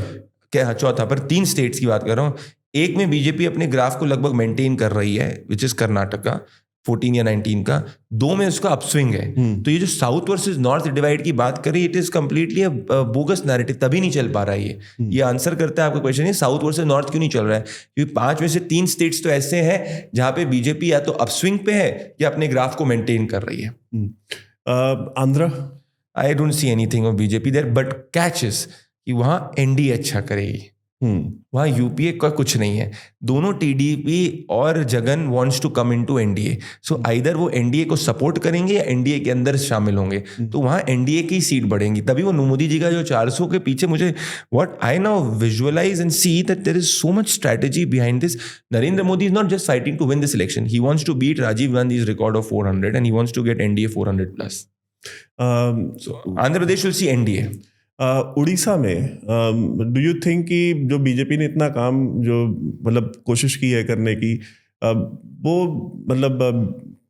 क्या चौथा, पर 3 स्टेट्स की बात कर रहा हूँ। एक में बीजेपी अपने ग्राफ को लगभग मेंटेन कर रही है, विच इज कर्नाटका, 14 या 19 का, 2 में उसका अपस्विंग है। तो ये जो साउथ वर्सेस नॉर्थ डिवाइड की बात करें, it is completely bogus narrative, तभी नहीं चल पा रहा है ये आंसर करता है आपका क्वेश्चन, ये साउथ वर्सेस नॉर्थ क्यों नहीं चल रहा है, क्योंकि 5 में से 3 स्टेट्स तो ऐसे हैं जहां पे बीजेपी या तो अपस्विंग पे है या अपने ग्राफ को मेंटेन कर रही है। Andhra, I don't see anything of BJP there, but catch is कि वहां एनडीए अच्छा करेगी, वहां यूपीए का कुछ नहीं है। दोनों टीडीपी और Jagan wants to come into NDA, so either वो एनडीए को सपोर्ट करेंगे या एनडीए के अंदर शामिल होंगे, तो वहां एनडीए की सीट बढ़ेंगी। तभी वो मोदी जी का जो 400 के पीछे, मुझे what I now visualize and see that there is so much strategy behind this. Narendra Modi is not just fighting to win this election, he wants to beat Rajiv Gandhi's record of 400 and he wants to get NDA 400 plus. So Andhra Pradesh will see NDA. Orissa में डू यू थिंक कि जो बीजेपी ने इतना काम जो मतलब कोशिश की है करने की, वो मतलब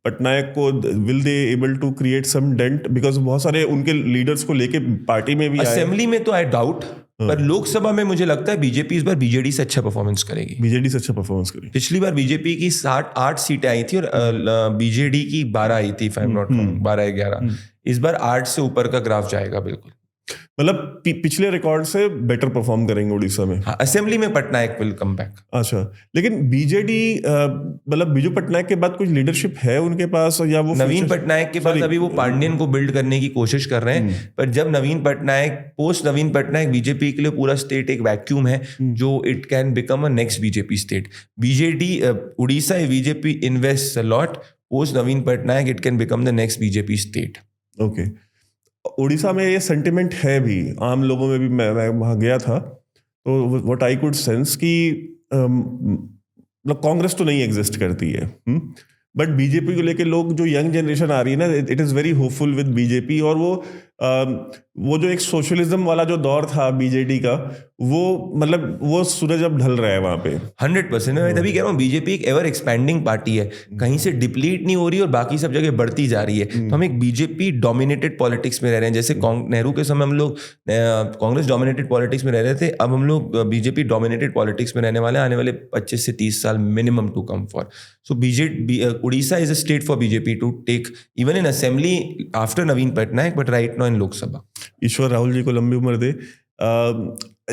पटनायक को will they able to create some dent, because बहुत सारे उनके लीडर्स को लेके पार्टी में भी असेंबली में तो आई डाउट, पर लोकसभा में मुझे लगता है बीजेपी इस बार बीजेडी से अच्छा परफॉर्मेंस करेगी। बीजेडी से अच्छा परफॉर्मेंस करेगी। पिछली बार बीजेपी की 8 सीटें आई थी और बीजेडी की 12 आई थी, 12-11। इस बार 8 से ऊपर का ग्राफ जाएगा बिल्कुल, मतलब पिछले रिकॉर्ड से बेटर परफॉर्म करेंगे उड़ीसा में। हाँ, असेंबली में पटनायक विल कम बैक। अच्छा, लेकिन बीजेडी मतलब बीजू पटनायक के बाद कुछ लीडरशिप है उनके पास, या वो नवीन पटनायक के पास अभी वो पांडियन को बिल्ड करने की कोशिश कर रहे हैं, पर जब नवीन पटनायक, पोस्ट नवीन पटनायक, बीजेपी के लिए पूरा स्टेट एक वैक्यूम है जो it can become a next BJP state. BJD Orissa BJP invest a lot, post Naveen Patnaik it can become the next BJP state. Okay, Orissa में ये सेंटिमेंट है भी आम लोगों में भी। मैं वहाँ गया था तो व्हाट आई कुड सेंस कि मतलब कांग्रेस तो नहीं एग्जिस्ट करती है, बट बीजेपी को लेके लोग, जो यंग जनरेशन आ रही है ना, it is very hopeful with BJP. और वो जो एक सोशलिज्म वाला जो दौर था बीजेडी का, वो मतलब वो सूरज अब ढल रहा है वहाँ पे 100%। मैं तभी कह रहा हूँ बीजेपी एक एवर एक्सपैंडिंग पार्टी है, कहीं से डिप्लीट नहीं हो रही और बाकी सब जगह बढ़ती जा रही है। तो हम एक बीजेपी डोमिनेटेड पॉलिटिक्स में रह रहे हैं। जैसे नेहरू के समय हम लोग कांग्रेस डोमिनेटेड पॉलिटिक्स में रह रहे थे, अब हम लोग बीजेपी डोमिनेटेड पॉलिटिक्स में रहने वाले, आने वाले 25 से 30 साल minimum to come for. So BJP Orissa is a state for BJP to take even in assembly after Naveen Patnaik, but right now in Lok Sabha. ईश्वर राहुल जी को लंबी उम्र दे।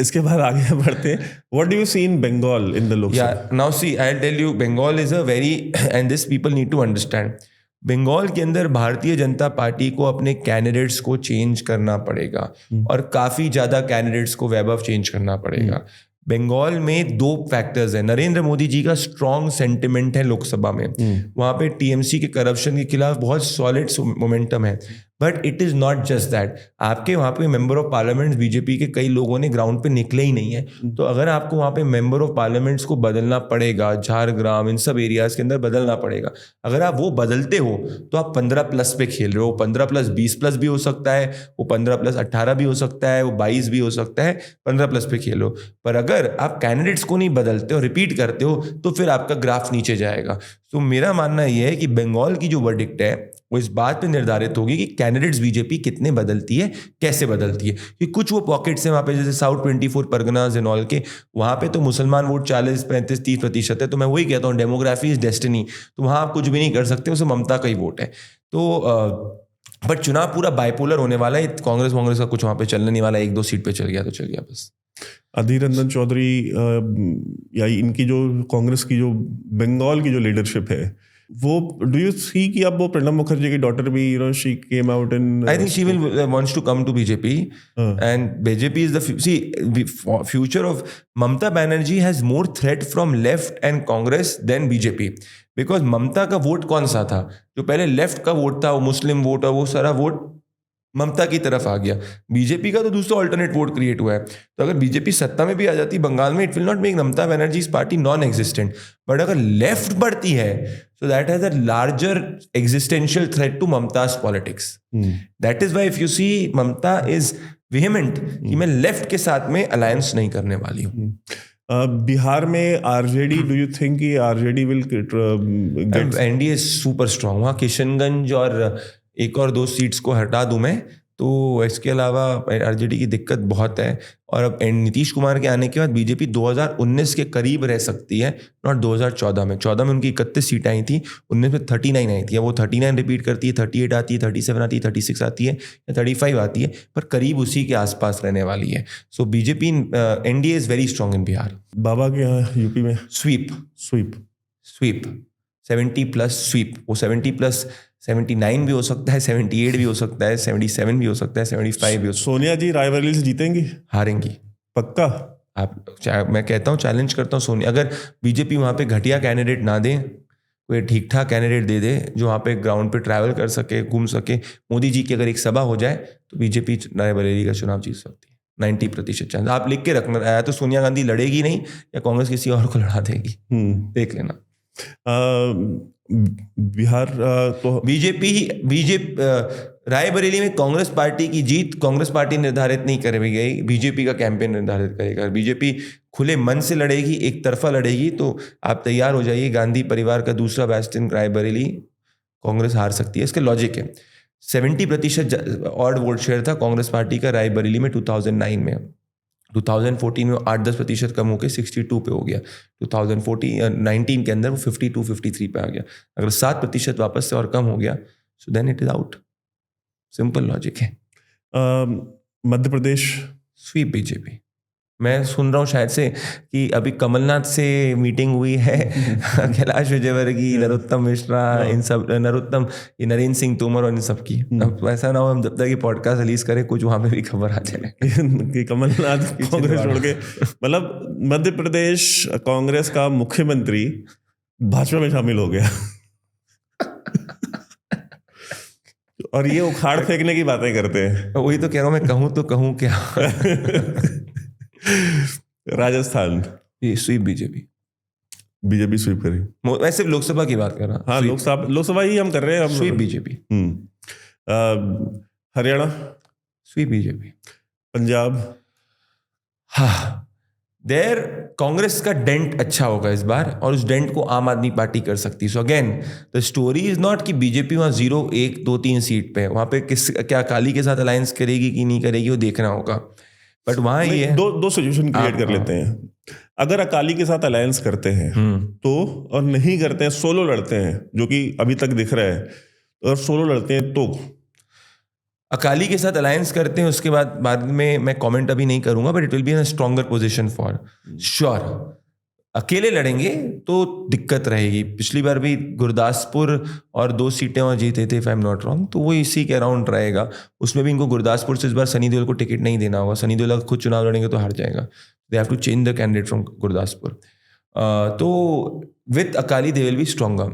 इसके बाद आगे बढ़ते हैं। What do you see in Bengal in the Lok Sabha? Yeah, now see, I'll tell you, Bengal is a very, and this people need to understand. Bengal के अंदर भारतीय जनता पार्टी को अपने कैंडिडेट्स को चेंज करना पड़ेगा और काफी ज्यादा कैंडिडेट्स को वेब ऑफ चेंज करना पड़ेगा। बंगाल में 2 फैक्टर्स हैं। नरेंद्र मोदी जी का स्ट्रॉन्ग सेंटिमेंट है लोकसभा में, वहां पे टीएमसी के करप्शन के खिलाफ बहुत सॉलिड मोमेंटम है, but it is not just that. आपके वहां पे मेंबर ऑफ पार्लियामेंट बीजेपी के कई लोगों ने ग्राउंड पे निकले ही नहीं है। तो अगर आपको वहां पे मेंबर ऑफ पार्लियामेंट्स को बदलना पड़ेगा, झारग्राम इन सब एरियाज के अंदर बदलना पड़ेगा, अगर आप वो बदलते हो तो आप 15+ पे खेल रहे हो। 15+ 20+ भी हो सकता है, वो 15+ 18 भी हो सकता है, वो 22 भी हो सकता है, 15+ पे खेलो। पर अगर आप कैंडिडेट्स को नहीं बदलते हो, रिपीट करते हो, तो फिर आपका ग्राफ नीचे जाएगा। तो मेरा मानना यह है कि बंगाल की जो वर्डिक्ट है वो इस बात पे निर्धारित होगी कि कैंडिडेट्स बीजेपी कितने बदलती है, कैसे बदलती है। कि कुछ वो पॉकेट्स हैं वहाँ पे, जैसे साउथ 24 परगनाज एंड ऑल के, वहाँ पे तो मुसलमान वोट 40, 35, 30% है। तो मैं वही कहता हूँ, डेमोग्राफी इज डेस्टिनी। तो वहाँ आप कुछ भी नहीं कर सकते, उसे ममता का ही वोट है। तो बट चुनाव पूरा बाइपोलर होने वाला है। कांग्रेस का कुछ वहाँ पे चलने नहीं वाला। 1-2 सीट पे चल गया तो चल गया बस। अधीर रंजन चौधरी या इनकी जो कांग्रेस की जो बंगाल की जो लीडरशिप है, वो डू यू सी कि अब वो प्रणब मुखर्जी की डॉटर भी she came out in, I think she will wants to come to BJP and BJP is the future of Mamata Banerjee has more threat from left and Congress then BJP, because Mamata का वोट कौन सा था? जो पहले लेफ्ट का वोट था, वो मुस्लिम वोट, और वो सारा वोट ममता की तरफ आ गया। बीजेपी का तो दूसरा अल्टरनेट वोट क्रिएट हुआ है। तो अगर बीजेपी सत्ता में भी आ जाती बंगाल में, it will not make Mamata Banerjee party non existent, but अगर लेफ्ट बढ़ती है so that has a larger existential threat to Mamta's politics. That is why if you see Mamta is vehement कि मैं लेफ्ट के साथ में अलायंस नहीं करने वाली हूँ। बिहार में आरजेडी, डू यू थिंक कि RJD will get? NDA super strong. वहाँ किशनगंज और 1 और 2 सीट्स को हटा दूं मैं, तो इसके अलावा आरजेडी की दिक्कत बहुत है। और अब नीतीश कुमार के आने के बाद बीजेपी 2019 के करीब रह सकती है, नॉट 2014 में। 14 में उनकी 31 सीटें आई थी, 19 में 39 आई थी। अब वो 39 रिपीट करती है, 38 आती है, 37 आती है, 36 आती है या 35 आती है, पर करीब उसी के आसपास रहने वाली है। So BJP NDA is very strong in Bihar. बाबा के यहाँ यूपी में स्वीप स्वीप 70+ स्वीप। वो 70+ 79 भी हो सकता है, 78 भी हो सकता है, 77 भी हो सकता है, 75 भी हो सकता सोनिया जी रायबरेली से जीतेंगी है। हारेंगी पक्का? मैं कहता हूँ, चैलेंज करता हूँ सोनिया, अगर बीजेपी वहाँ पे घटिया कैंडिडेट ना दे, कोई ठीक ठाक कैंडिडेट दे दे जो वहाँ पे ग्राउंड पे ट्रैवल कर सके, घूम सके। मोदी जी की अगर एक सभा हो जाए तो बीजेपी रायबरेली का चुनाव जीत सकती है। 90% चांस आप लिख के रखना। या तो सोनिया गांधी लड़ेगी नहीं या कांग्रेस किसी और को लड़ा देगी, देख लेना। बिहार तो बीजेपी रायबरेली में कांग्रेस पार्टी की जीत कांग्रेस पार्टी निर्धारित नहीं करेगी गई, बीजेपी का कैंपेन निर्धारित करेगा। बीजेपी खुले मन से लड़ेगी, एक तरफा लड़ेगी, तो आप तैयार हो जाइए। गांधी परिवार का दूसरा बेस्टियन रायबरेली, कांग्रेस हार सकती है। इसका लॉजिक है, 70% ऑड वोट शेयर था कांग्रेस पार्टी का रायबरेली में 2009 में। 2014 में 8-10% कम होकर 62 पे हो गया। 2019 के अंदर वो 52-53 पे आ गया। अगर 7% वापस से और कम हो गया, so then it is out. Simple logic है। Madhya Pradesh sweep BJP. मैं सुन रहा हूँ शायद से कि अभी कमलनाथ से मीटिंग हुई है, कैलाश विजयवर्गीय, नरोत्तम मिश्रा, इन सब ये नरेंद्र सिंह तोमर और इन सब की। अब ऐसा ना हो हम जब तक ये पॉडकास्ट रिलीज करें कुछ वहां पे भी खबर आ जाए कि कमलनाथ कांग्रेस छोड़ के, मतलब मध्य प्रदेश कांग्रेस का मुख्यमंत्री भाजपा में शामिल हो गया और ये उखाड़ फेंकने की बातें करते हैं। वही तो कह रहा हूँ मैं, कहूँ तो कहूँ क्या। राजस्थान ये स्वीप बीजेपी स्वीप करी। मैं सिर्फ लोकसभा की बात कर रहा हूँ। हाँ, लोकसभा ही हम कर रहे हैं। Sweep BJP. Haryana sweep BJP. Punjab, हाँ, देयर कांग्रेस का डेंट अच्छा होगा इस बार, और उस डेंट को आम आदमी पार्टी कर सकती है। So again the story is not कि बीजेपी वहाँ 0, 1, 2, 3 सीट पे, वहाँ पे क्या अकाली के साथ अलायंस करेगी कि नहीं करेगी वो देखना होगा। बट वहाँ ये दो सिचुएशन क्रिएट कर लेते हैं। अगर अकाली के साथ अलायंस करते हैं तो, और नहीं करते हैं, सोलो लड़ते हैं, जो कि अभी तक दिख रहा है, और सोलो लड़ते हैं तो अकाली के साथ अलायंस करते हैं, उसके बाद में मैं कमेंट अभी नहीं करूंगा, but it will be in a stronger position for sure. अकेले लड़ेंगे तो दिक्कत रहेगी। पिछली बार भी गुरदासपुर और 2 सीटें और जीते थे, if I am not wrong, तो वो इसी के अराउंड रहेगा। उसमें भी इनको गुरदासपुर से इस बार सनी देओल को टिकट नहीं देना होगा। सनी देओल अगर खुद चुनाव लड़ेंगे तो हार जाएगा। They have to change the candidate from Gurdaspur. तो with Akali they will be stronger.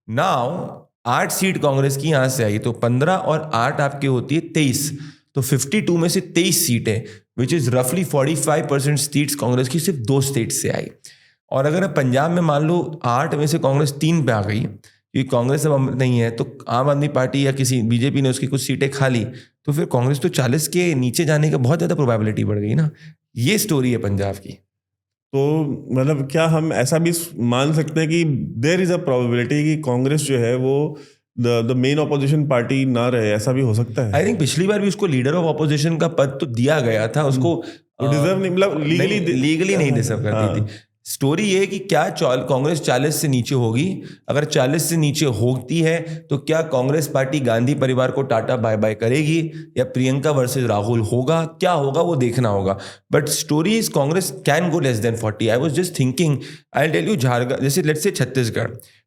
Now 8 seat Congress की यहाँ से आई, तो 15 और 8 आपके होती है 23, तो 52 में से 23 सीटें, विच इज रफली 45% सीट्स कांग्रेस की सिर्फ 2 स्टेट से आई। और अगर पंजाब में मान लो 8 में से कांग्रेस 3 पे आ गई, क्योंकि कांग्रेस अब नहीं है, तो आम आदमी पार्टी या किसी बीजेपी ने उसकी कुछ सीटें खा ली, तो फिर कांग्रेस तो 40 के नीचे जाने का बहुत ज़्यादा प्रोबेबिलिटी बढ़ गई ना। ये स्टोरी है पंजाब की। तो मतलब क्या हम ऐसा भी मान सकते हैं कि देयर इज अ प्रोबेबिलिटी कि कांग्रेस जो है वो द मेन ऑपोजिशन पार्टी ना रहे? ऐसा भी हो सकता है। आई थिंक पिछली बार भी उसको लीडर ऑफ ऑपोजिशन का पद तो दिया गया था उसको, डिजर्व नहीं, मतलब लीगली नहीं डिजर्व करती थी। स्टोरी ये है कि क्या कांग्रेस 40 से नीचे होगी? अगर 40 से नीचे होती है तो क्या कांग्रेस पार्टी गांधी परिवार को टाटा बाय बाय करेगी या प्रियंका वर्सेस राहुल होगा? क्या होगा वो देखना होगा। But story is Congress can go less than 40। I was just thinking, I tell you, Jharkhand जैसे लेट्स से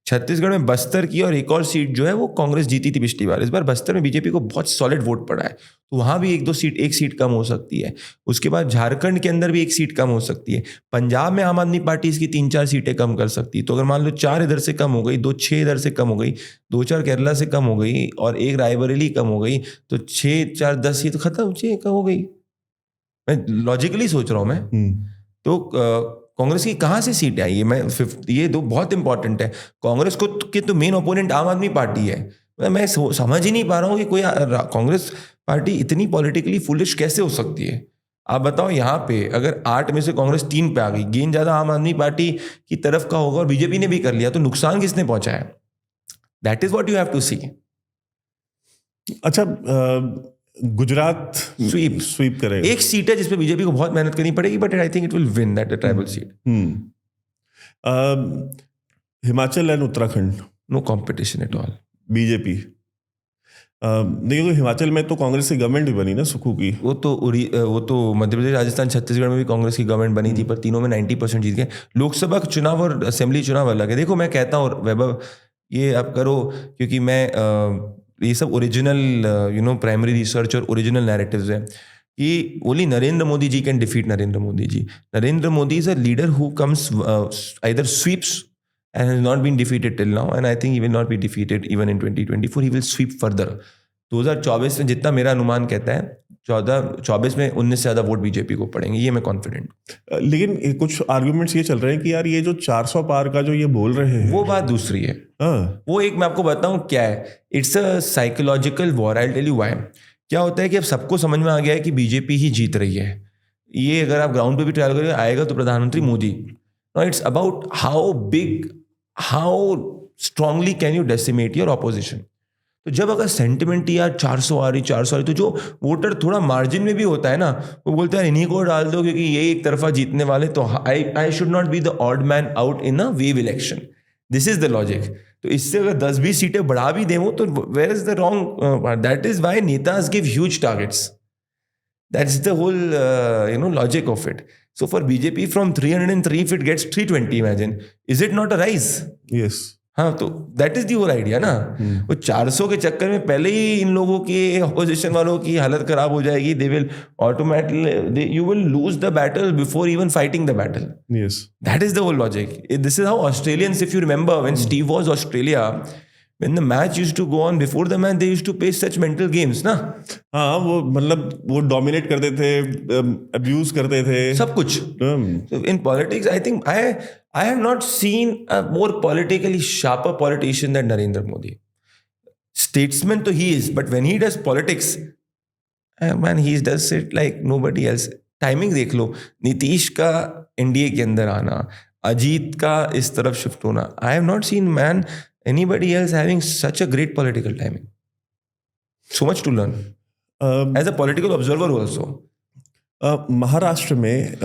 छत्तीसगढ़ में बस्तर की और एक और सीट जो है वो कांग्रेस जीती थी पिछली बार। इस बार बस्तर में बीजेपी को बहुत सॉलिड वोट पड़ा है, तो वहां भी 1 सीट कम हो सकती है। उसके बाद झारखंड के अंदर भी 1 सीट कम हो सकती है। पंजाब में आम आदमी पार्टी इसकी 3-4 सीटें कम कर सकती है। तो अगर मान लो 4 इधर से कम हो गई, 2-6 इधर से कम हो गई, 2-4 केरला से कम हो गई और 1 रायबरेली कम हो गई, तो 6-4-10 ये तो खत्म, 6 कम हो गई। मैं लॉजिकली सोच रहा हूं मैं। तो कांग्रेस की कहाँ से सीट आई? ये 2 बहुत इंपॉर्टेंट है। कांग्रेस को के तो मेन ओपोनेंट आम आदमी पार्टी है। मैं समझ ही नहीं पा रहा हूँ कि कोई कांग्रेस पार्टी इतनी पॉलिटिकली फुलिश कैसे हो सकती है। आप बताओ, यहाँ पे अगर 8 में से कांग्रेस 3 पे आ गई, गेन ज्यादा आम आदमी पार्टी की तरफ का होगा और बीजेपी ने भी कर लिया, तो नुकसान किसने पहुंचा है? That is what you have to see. अच्छा, गुजरात स्वीप करेगा। एक सीट है जिसपे बीजेपी को बहुत मेहनत करनी पड़ेगी, but I think it will win that tribal seat. Himachal and Uttarakhand, no competition at all. BJP नहीं, तो हिमाचल में तो कांग्रेस की गवर्नमेंट भी बनी ना, सुक्खू की। वो तो मध्य प्रदेश, राजस्थान, छत्तीसगढ़ में भी कांग्रेस की गवर्नमेंट बनी थी, पर तीनों में 90% जीत गए। लोकसभा चुनाव और असेंबली चुनाव अलग है। देखो मैं कहता हूँ वैभव, ये आप करो, क्योंकि मैं ये सब ओरिजिनल प्राइमरी रिसर्च और ओरिजिनल नैरेटिव्स हैं कि only Narendra Modi ji can defeat Narendra Modi ji. Narendra Modi is a leader who comes either sweeps and has not been defeated till now, and I think he will not be defeated even in 2024. He will sweep further. 2024 में जितना मेरा अनुमान कहता है, 24 में 19 से ज़्यादा वोट बीजेपी को पड़ेंगे, ये मैं कॉन्फिडेंट। लेकिन कुछ आर्गुमेंट्स ये चल रहे हैं कि यार ये जो 400 पार का जो ये बोल रहे हैं, वो बात दूसरी है। वो एक मैं आपको बताऊं क्या है, it's a psychological war. I tell you why. क्या होता है कि अब सबको समझ में आ गया है कि बीजेपी ही जीत रही है। ये अगर आप ग्राउंड पे भी ट्रायल करेंगे, आएगा तो प्रधानमंत्री Modi. No, it's about how strongly can you decimate your opposition. तो जब अगर सेंटिमेंट यार 400 आ रही, तो जो वोटर थोड़ा मार्जिन में भी होता है ना, वो बोलते हैं इन्हीं को डाल दो क्योंकि ये एक तरफा जीतने वाले, तो I should not be the odd man out in a wave election. This is the logic. तो इससे अगर 10-20 सीटें बढ़ा भी दें वो, तो where is the wrong? That is why नेताज give huge targets. That's the whole logic of it. So for BJP from 303, if it gets 320, imagine, is it not a rise? Yes. हाँ, तो that is the whole idea ना। वो 400 के चक्कर में पहले ही इन लोगों की, ऑपोजिशन वालों की हालत खराब हो जाएगी। They will automatically, you will lose the battle before even fighting the battle. Yes. That is the whole logic. This is how Australians, if you remember, when Steve was Australia, when the match used to go on, before the match they used to play such mental games ना। हाँ, वो मतलब वो डोमिनेट करते थे, अब्यूज करते थे, सब कुछ। So in politics, I think I have not seen a more politically sharper politician than Narendra Modi. Statesman तो he is, but when he does politics, man, he does it like nobody else. Timing देख लो, नीतीश का एनडीए के अंदर आना, अजीत का इस तरफ शिफ्ट होना। I have not seen anybody else having such a great political timing. So much to learn. As a political observer also. Maharashtra में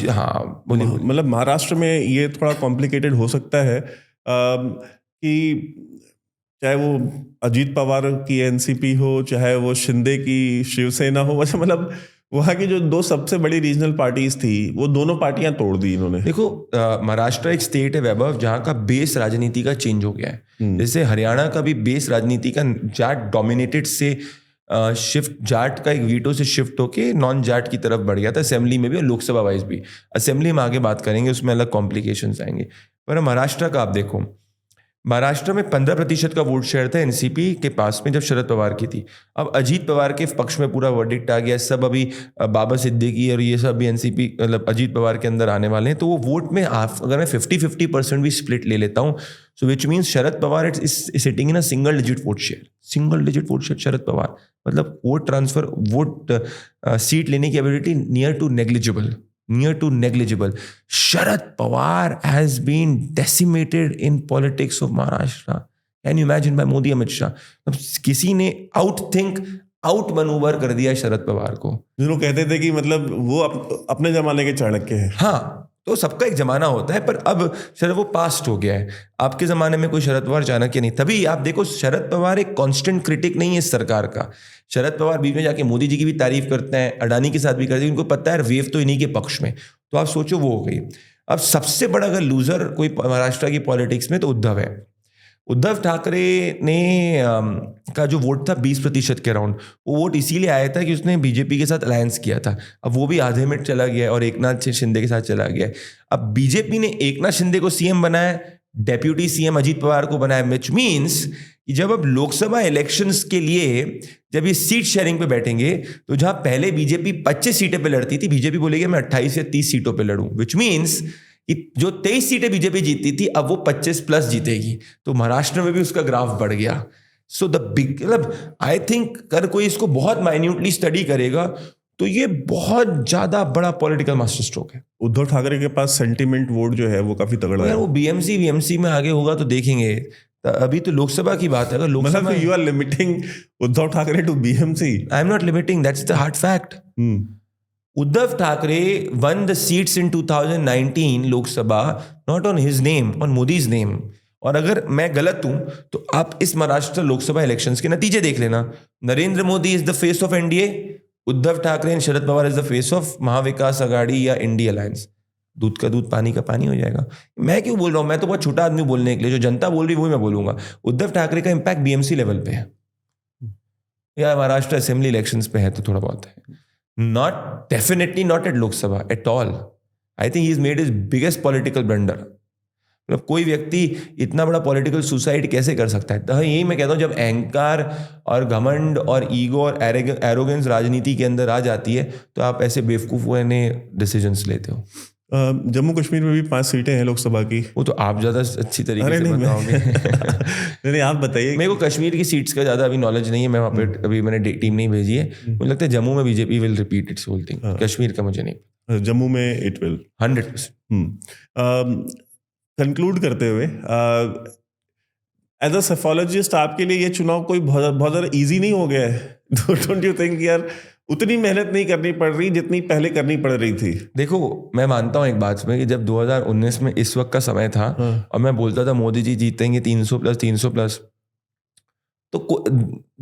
हाँ, बोलिए। मतलब महाराष्ट्र में ये थोड़ा कॉम्प्लिकेटेड हो सकता है कि चाहे वो अजीत पवार की एनसीपी हो, चाहे वो शिंदे की शिवसेना हो, वैसे मतलब वहाँ की जो दो सबसे बड़ी रीजनल पार्टीज थी, वो दोनों पार्टियां तोड़ दी इन्होंने। देखो, महाराष्ट्र एक स्टेट है वैभव, जहाँ का बेस राजनीति का चेंज हो गया है। जैसे हरियाणा का भी बेस राजनीति का जाट डोमिनेटेड से शिफ्ट, जाट का एक वीटो से शिफ्ट होके नॉन जाट की तरफ बढ़ गया था, असेंबली में भी और लोकसभा वाइज भी। असेंबली में आगे बात करेंगे, उसमें अलग कॉम्प्लिकेशंस आएंगे। पर महाराष्ट्र का आप देखो, महाराष्ट्र में 15% का वोट शेयर था एनसीपी के पास में जब शरद पवार की थी। अब अजीत पवार के पक्ष में पूरा वर्डिक्ट आ गया, सब अभी बाबा सिद्दीकी और ये सब भी एनसीपी मतलब अजीत पवार के अंदर आने वाले हैं। तो वो वोट में अगर मैं 50-50% भी स्प्लिट ले लेता हूँ, so which means Sharad Pawar is sitting in a single digit vote share. Sharad Pawar मतलब वोट ट्रांसफर, वोट सीट लेने की ability near to negligible. Sharad Pawar has been decimated in politics of Maharashtra. Can you imagine, by Modi, Amit Shah? किसी ने आउट मनूवर कर दिया शरद पवार को। जो लोग कहते थे कि मतलब वो अपने जमाने के चाणक्य हैं। हाँ, तो सबका एक जमाना होता है, पर अब शरद वो पास्ट हो गया है। आपके जमाने में कोई शरद पवार चाणक्य नहीं। तभी आप देखो, शरद पवार एक कांस्टेंट क्रिटिक नहीं है इस सरकार का। शरद पवार बीच में जाके मोदी जी की भी तारीफ करते हैं, अडानी के साथ भी करते हैं, उनको पता है वेव तो इन्हीं के पक्ष में। तो आप सोचो, वो हो गई। अब सबसे बड़ा अगर लूजर कोई महाराष्ट्र की पॉलिटिक्स में तो उद्धव है। उद्धव ठाकरे ने का जो वोट था 20% के अराउंड, वो वोट इसीलिए आया था कि उसने बीजेपी के साथ अलायंस किया था। अब वो भी आधे में चला गया और एकनाथ शिंदे के साथ चला गया। अब बीजेपी ने एकनाथ शिंदे को सीएम बनाया, डेप्यूटी सीएम अजीत पवार को बनाया, विच मीन्स कि जब अब लोकसभा इलेक्शंस के लिए जब ये सीट शेयरिंग पे बैठेंगे, तो जहां पहले बीजेपी 25 सीटें पे लड़ती थी, बीजेपी बोलेगी मैं 28 या 30 सीटों पे लड़ूं, विच मीन्स कि जो 23 सीटें बीजेपी जीतती थी, अब वो 25+ जीतेगी। तो महाराष्ट्र में भी उसका ग्राफ बढ़ गया। सो द बिग, मतलब आई थिंक अगर कोई इसको बहुत माइन्यूटली स्टडी करेगा तो ये बहुत ज्यादा बड़ा पॉलिटिकल मास्टर स्ट्रोक है। उद्धव ठाकरे के पास सेंटिमेंट वोट जो है वो काफी तगड़ा है। वो बीएमसी में आगे होगा तो देखेंगे। अभी तो लोकसभा की बात है, अगर मतलब Lok Sabha you are limiting Uddhav Thackeray to BMC. I am not limiting, that's the hard fact. Uddhav Thackeray won the seats in 2019 Lok Sabha not on his name, on Modi's name. और अगर मैं गलत हूं तो आप इस महाराष्ट्र लोकसभा इलेक्शंस के नतीजे देख लेना. Narendra Modi is the face of NDA, Uddhav Thackeray and Sharad Pawar is the face of Maha Vikas Aghadi या इंडिया अलायंस. दूध का दूध पानी का पानी हो जाएगा. मैं क्यों बोल रहा हूं, मैं तो बहुत छोटा आदमी बोलने के लिए, जो जनता बोल रही है वही मैं बोलूंगा. उद्धव ठाकरे का इंपैक्ट बीएमसी लेवल पे है या महाराष्ट्र असेंबली इलेक्शंस पे है तो थोड़ा बहुत है. Not definitely not at Lok Sabha at all. I think he's made his biggest political blunder. मतलब कोई व्यक्ति इतना बड़ा पॉलिटिकल सुसाइड कैसे कर सकता है. तो यही मैं कहता हूँ, जब अहंकार और घमंड और ईगो और एरोगेंस राजनीति के अंदर आ जाती है तो आप ऐसे बेवकूफ वाले डिसीजंस लेते हो. जम्मू कश्मीर में भी 5 सीटें हैं लोकसभा की. वो तो आप ज़्यादा अच्छी तरीके से बताओगे. नहीं आप बताइए. मेरे को कश्मीर की सीट्स का ज़्यादा अभी नॉलेज नहीं है. मैं वहाँ पे अभी मैंने टीम नहीं भेजी है. मुझे लगता है जम्मू में BJP will repeat its whole thing. Kashmir का मुझे नहीं. जम्मू में इट विल 100%. कंक्लूड करते हुए, एज अ सेफोलॉजिस्ट आपके लिए ये चुनाव कोई बहुत ज़्यादा ईजी नहीं हो गया है? डोंट यू थिंक यार उतनी मेहनत नहीं करनी पड़ रही जितनी पहले करनी पड़ रही थी? देखो, मैं मानता हूं एक बात में कि जब 2019 में इस वक्त का समय था और मैं बोलता था मोदी जी जीतेंगे 300 प्लस, तो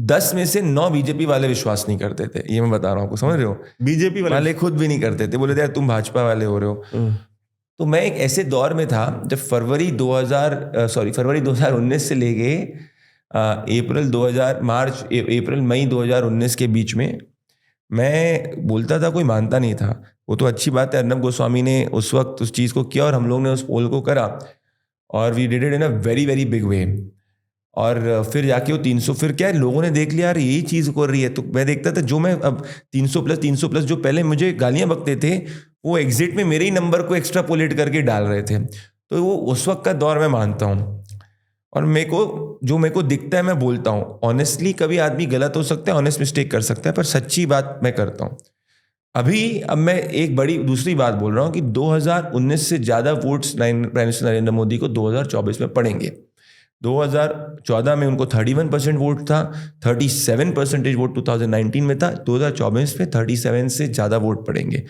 10 में से 9 बीजेपी वाले विश्वास नहीं करते थे. ये मैं बता रहा हूँ आपको, समझ रहे हो. बीजेपी वाले खुद भी नहीं करते थे, बोले थे यार तुम भाजपा वाले हो रहे हो. तो मैं एक ऐसे दौर में था जब फरवरी 2019 से लेके अप्रैल मई 2019 के बीच में मैं बोलता था, कोई मानता नहीं था. वो तो अच्छी बात है, अर्नब गोस्वामी ने उस वक्त उस चीज़ को किया और हम लोग ने उस पोल को करा और we did it in a very very big way. और फिर जाके वो 300, फिर क्या है, लोगों ने देख लिया यार यही चीज़ कर रही है. तो मैं देखता था जो मैं अब 300 प्लस जो पहले मुझे गालियाँ बकते थे वो एग्जिट में मेरे ही नंबर को एक्स्ट्रापोलेट करके डाल रहे थे. तो वो उस वक्त का दौर मैं मानता हूँ. और मेरे को दिखता है मैं बोलता हूँ ऑनेस्टली. कभी आदमी गलत हो सकता है, ऑनेस्ट मिस्टेक कर सकता है, पर सच्ची बात मैं करता हूँ. अब मैं एक बड़ी दूसरी बात बोल रहा हूँ कि 2019 से ज़्यादा votes prime minister Narendra Modi को 2024 में पड़ेंगे. 2014 में उनको 31% वोट था, 37% वोट 2019 में था. 2024 में 37 से ज़्यादा वोट पड़ेंगे.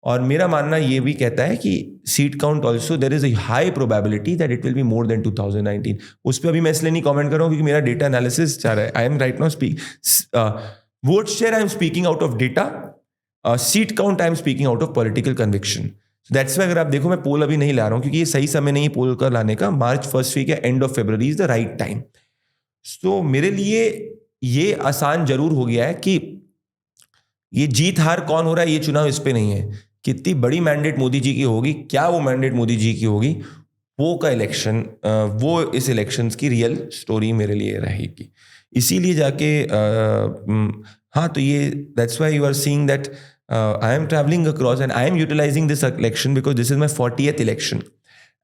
और मेरा मानना ये भी कहता है कि seat count also there is a high probability that it will be more than 2019. उस पर अभी मैं इसलिए नहीं कमेंट कर रहा हूँ क्योंकि मेरा डेटा एनालिसिस चाह रहा है. I am right now vote share I am speaking out of data, seat count I am speaking out of political conviction. That's why अगर आप देखो मैं पोल अभी नहीं ला रहा हूँ क्योंकि ये सही समय नहीं पोल का लाने का. मार्च फर्स्ट वीक या end of February is the right time. तो मेरे लिए ये आसान जरूर हो गया है कि ये जीत हार कौन हो रहा है ये चुनाव इस पे नहीं है. कितनी बड़ी मैंडेट मोदी जी की होगी, क्या वो मैंडेट मोदी जी की होगी, वो का इलेक्शन, वो इस इलेक्शंस की रियल स्टोरी मेरे लिए रहेगी. इसीलिए जाके हाँ, तो ये that's why you are seeing that I am travelling across and I am utilising this election because this is my 40th election.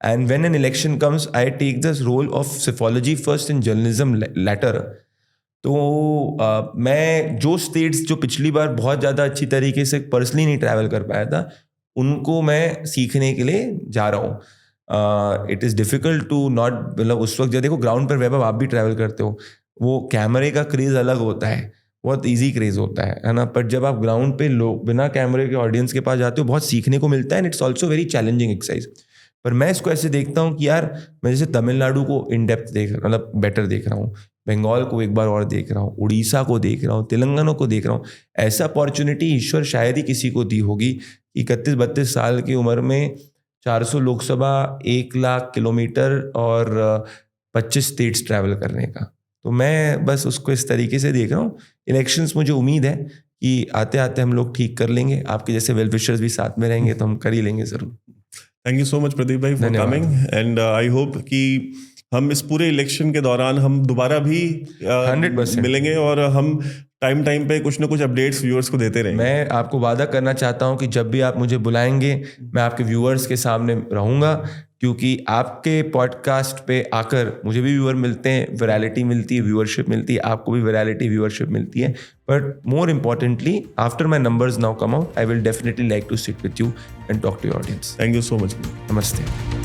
And when an election comes I take this role of psephology first and journalism later. तो मैं जो स्टेट्स जो पिछली बार बहुत ज़्यादा अच्छी तरीके से पर्सनली नहीं ट्रैवल कर पाया था उनको मैं सीखने के लिए जा रहा हूँ. It is difficult to not, मतलब उस वक्त जब देखो ग्राउंड पर वैभव आप भी ट्रैवल करते हो, वो कैमरे का क्रेज़ अलग होता है, बहुत इजी क्रेज़ होता है ना. पर जब आप ग्राउंड पे लोग बिना कैमरे के ऑडियंस के पास जाते हो बहुत सीखने को मिलता है. And it's also very challenging exercise. पर मैं इसको ऐसे देखता हूँ कि यार मैं जैसे तमिलनाडु को इन डेप्थ मतलब बेटर देख रहा हूँ, बंगाल को एक बार और देख रहा हूँ, उड़ीसा को देख रहा हूँ, तेलंगाना को देख रहा हूँ. ऐसा अपॉर्चुनिटी ईश्वर शायद ही किसी को दी होगी 31-32 साल की उम्र में 400 लोकसभा, 1 लाख किलोमीटर और 25 स्टेट्स ट्रैवल करने का. तो मैं बस उसको इस तरीके से देख रहा हूँ. इलेक्शंस मुझे उम्मीद है कि आते आते हम लोग ठीक कर लेंगे. आपके जैसे वेल विशर्स भी साथ में रहेंगे तो हम कर ही लेंगे ज़रूर. Thank you so much Pradeep भाई for coming. And I hope कि हम इस पूरे इलेक्शन के दौरान हम दोबारा भी 100% मिलेंगे और हम टाइम पे कुछ ना कुछ अपडेट्स व्यूअर्स को देते रहेंगे. मैं आपको वादा करना चाहता हूं कि जब भी आप मुझे बुलाएंगे मैं आपके व्यूअर्स के सामने रहूंगा, क्योंकि आपके पॉडकास्ट पे आकर मुझे भी व्यूअर मिलते हैं, वैरालिटी मिलती है, व्यूअरशिप मिलती है, आपको भी वैरालिटी व्यूअरशिप मिलती है. But more importantly after my numbers now come out I will definitely like to sit with you and talk to your audience. Thank you so much. नमस्ते.